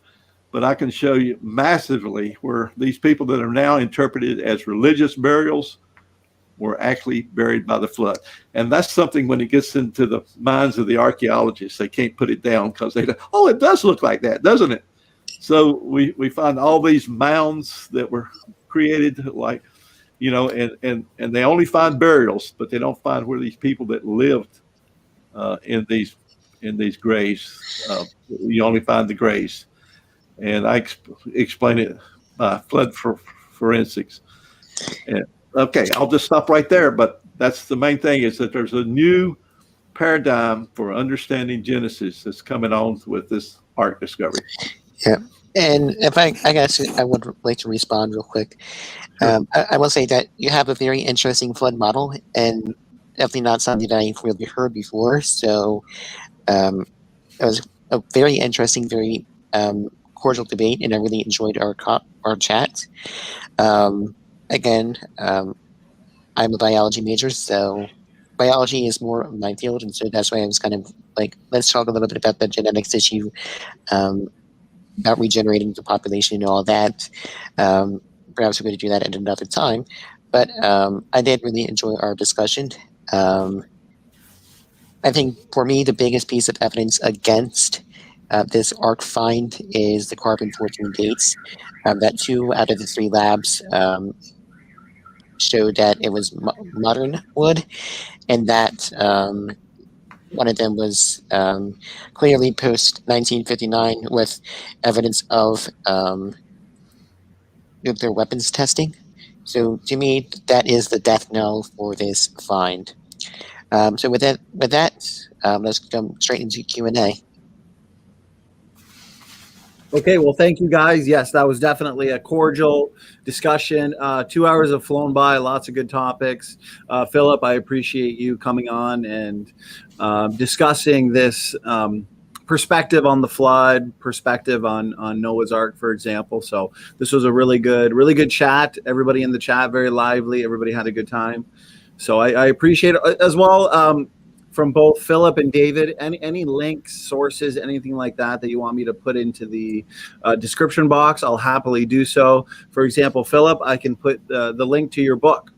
But I can show you massively where these people that are now interpreted as religious burials were actually buried by the flood. And that's something, when it gets into the minds of the archaeologists, they can't put it down because they go, oh, it does look like that, doesn't it? So we find all these mounds that were created, like, and they only find burials, but they don't find where these people that lived in these graves. You only find the graves. And I explain it by flood forensics. And, okay, I'll just stop right there. But that's the main thing, is that there's a new paradigm for understanding Genesis that's coming on with this ark discovery.
Yeah. And if I guess I would like to respond real quick. I will say that you have a very interesting flood model, and definitely not something that I've really heard before. So it was a very interesting, very cordial debate, and I really enjoyed our chat. Again, I'm a biology major, so biology is more of my field, and so that's why I was kind of like, let's talk a little bit about the genetics issue, about regenerating the population and all that. Perhaps we're going to do that at another time. But I did really enjoy our discussion. I think for me, the biggest piece of evidence against this ark find is the carbon-14 dates. That 2 out of the 3 labs showed that it was modern wood, and that one of them was clearly post-1959 with evidence of nuclear weapons testing. So to me, that is the death knell for this find. So with that, let's go straight into Q&A.
Okay, well, thank you guys. Yes, that was definitely a cordial discussion. 2 hours have flown by, lots of good topics. Philip, I appreciate you coming on and discussing this perspective on the flood, perspective on Noah's Ark, for example. So this was a really good chat. Everybody in the chat, very lively. Everybody had a good time. So I appreciate it as well. from both Philip and David. Any links, sources, anything like that you want me to put into the description box, I'll happily do so. For example, Philip, I can put the link to your book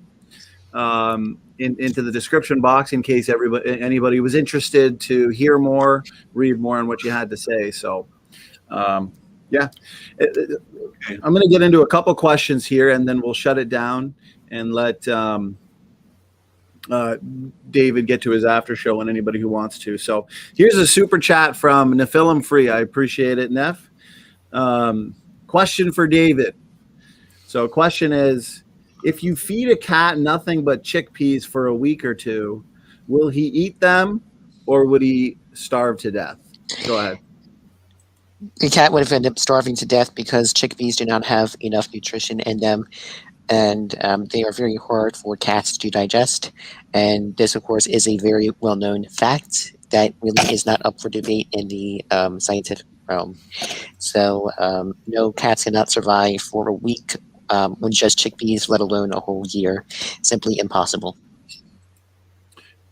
into the description box in case anybody was interested to hear more, read more on what you had to say. So, yeah, I'm going to get into a couple questions here, and then we'll shut it down and let David get to his after show and anybody who wants to. So here's a super chat from Nephilim Free. I appreciate it, Neff. Question for David. So question is, if you feed a cat nothing but chickpeas for a week or two, will he eat them or would he starve to death? Go ahead.
The cat would have ended up starving to death because chickpeas do not have enough nutrition in them. And they are very hard for cats to digest. And this, of course, is a very well-known fact that really is not up for debate in the scientific realm. So, no, cats cannot survive for a week on just chickpeas, let alone a whole year. Simply impossible.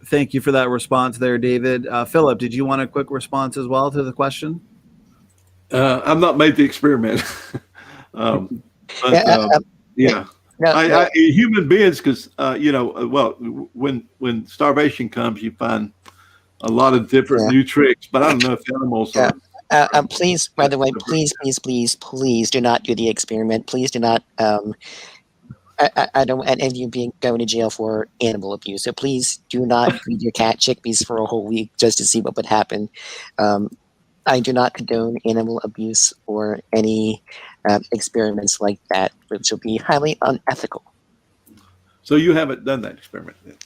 Thank you for that response there, David. Philip, did you want a quick response as well to the question?
I've not made the experiment. Yeah.
No.
Human beings, because when starvation comes, you find a lot of different new tricks. But I don't know if animals are.
Please, by the way, please do not do the experiment. Please do not. I don't want any of you going to jail for animal abuse. So please do not feed your cat chickpeas for a whole week just to see what would happen. I do not condone animal abuse or any experiments like that, which will be highly unethical.
So you haven't done that experiment then?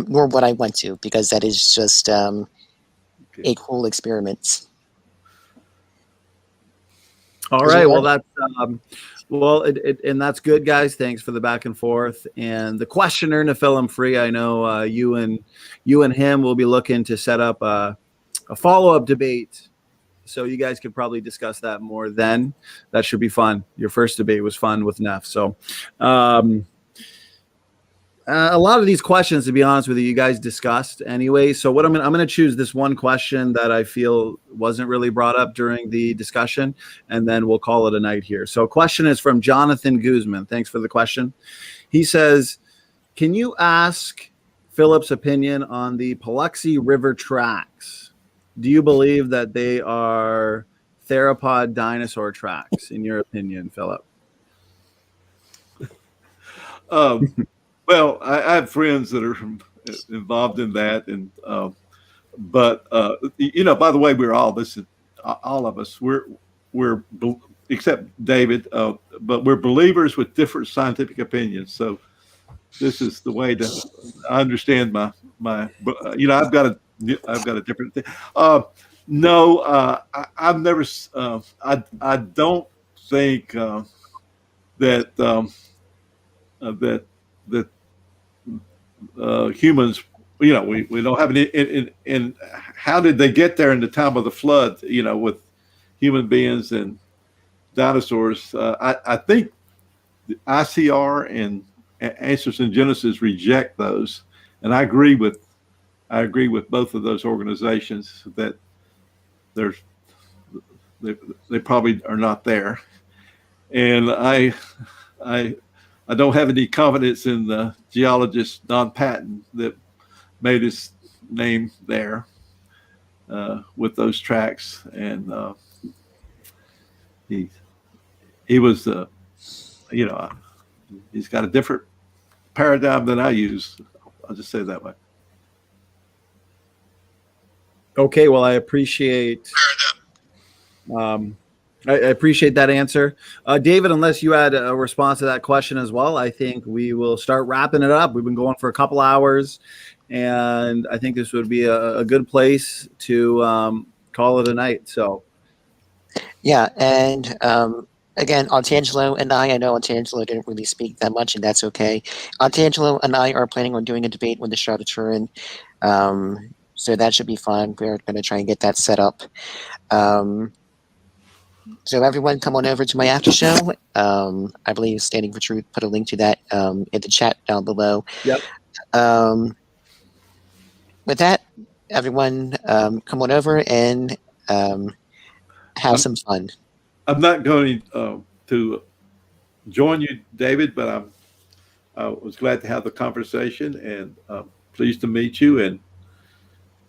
Nor would I want to, because that is just a cool experiment.
All right. Well, that's and that's good, guys. Thanks for the back and forth. And the questioner, Nephilim Free, I know you and him will be looking to set up a follow-up debate. So you guys could probably discuss that more then. That should be fun. Your first debate was fun with Neff. So a lot of these questions, to be honest with you, you guys discussed anyway. So what I'm going to choose this one question that I feel wasn't really brought up during the discussion, and then we'll call it a night here. So question is from Jonathan Guzman. Thanks for the question. He says, can you ask Philip's opinion on the Paluxy River tracks? Do you believe that they are theropod dinosaur tracks, in your opinion, Philip?
Well, I have friends that are involved in that, and but by the way, all of us, we're except David, but we're believers with different scientific opinions. So this is the way to understand my I've got a different thing. No, I've never. I don't think that humans. We don't have any. And how did they get there in the time of the flood? With human beings and dinosaurs. I think the ICR and Answers in Genesis reject those, and I agree with both of those organizations that they probably are not there, and I don't have any confidence in the geologist Don Patton that made his name there with those tracks, and he was he's got a different paradigm than I use. I'll just say it that way.
Okay, well, I appreciate that answer. David, unless you had a response to that question as well, I think we will start wrapping it up. We've been going for a couple hours, and I think this would be a good place to call it a night. So,
yeah, and again, Otangelo and I know Otangelo didn't really speak that much, and that's okay. Otangelo and I are planning on doing a debate when the Stratoturin. So that should be fun. We're going to try and get that set up. So everyone come on over to my after show. I believe Standing for Truth put a link to that in the chat down below.
Yep.
with that, everyone, come on over and have some fun.
I'm not going to join you, David, but I was glad to have the conversation and pleased to meet you,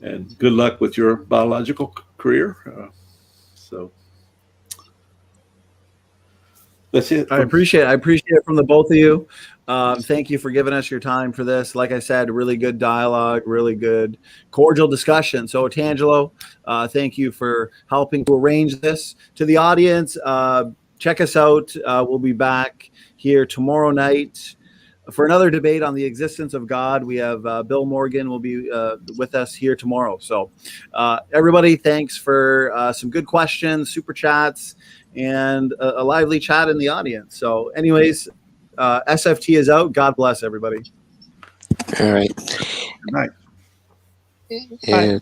and good luck with your biological career. So that's it.
I appreciate it. I appreciate it from the both of you. Thank you for giving us your time for this. Like I said, really good dialogue, really good, cordial discussion. So, Otangelo, thank you for helping to arrange this. To the audience, check us out. We'll be back here tomorrow night for another debate on the existence of God. We have Bill Morgan will be with us here tomorrow. So, everybody, thanks for some good questions, super chats, and a lively chat in the audience. So, anyways, SFT is out. God bless everybody.
All right.
Good night.
Okay.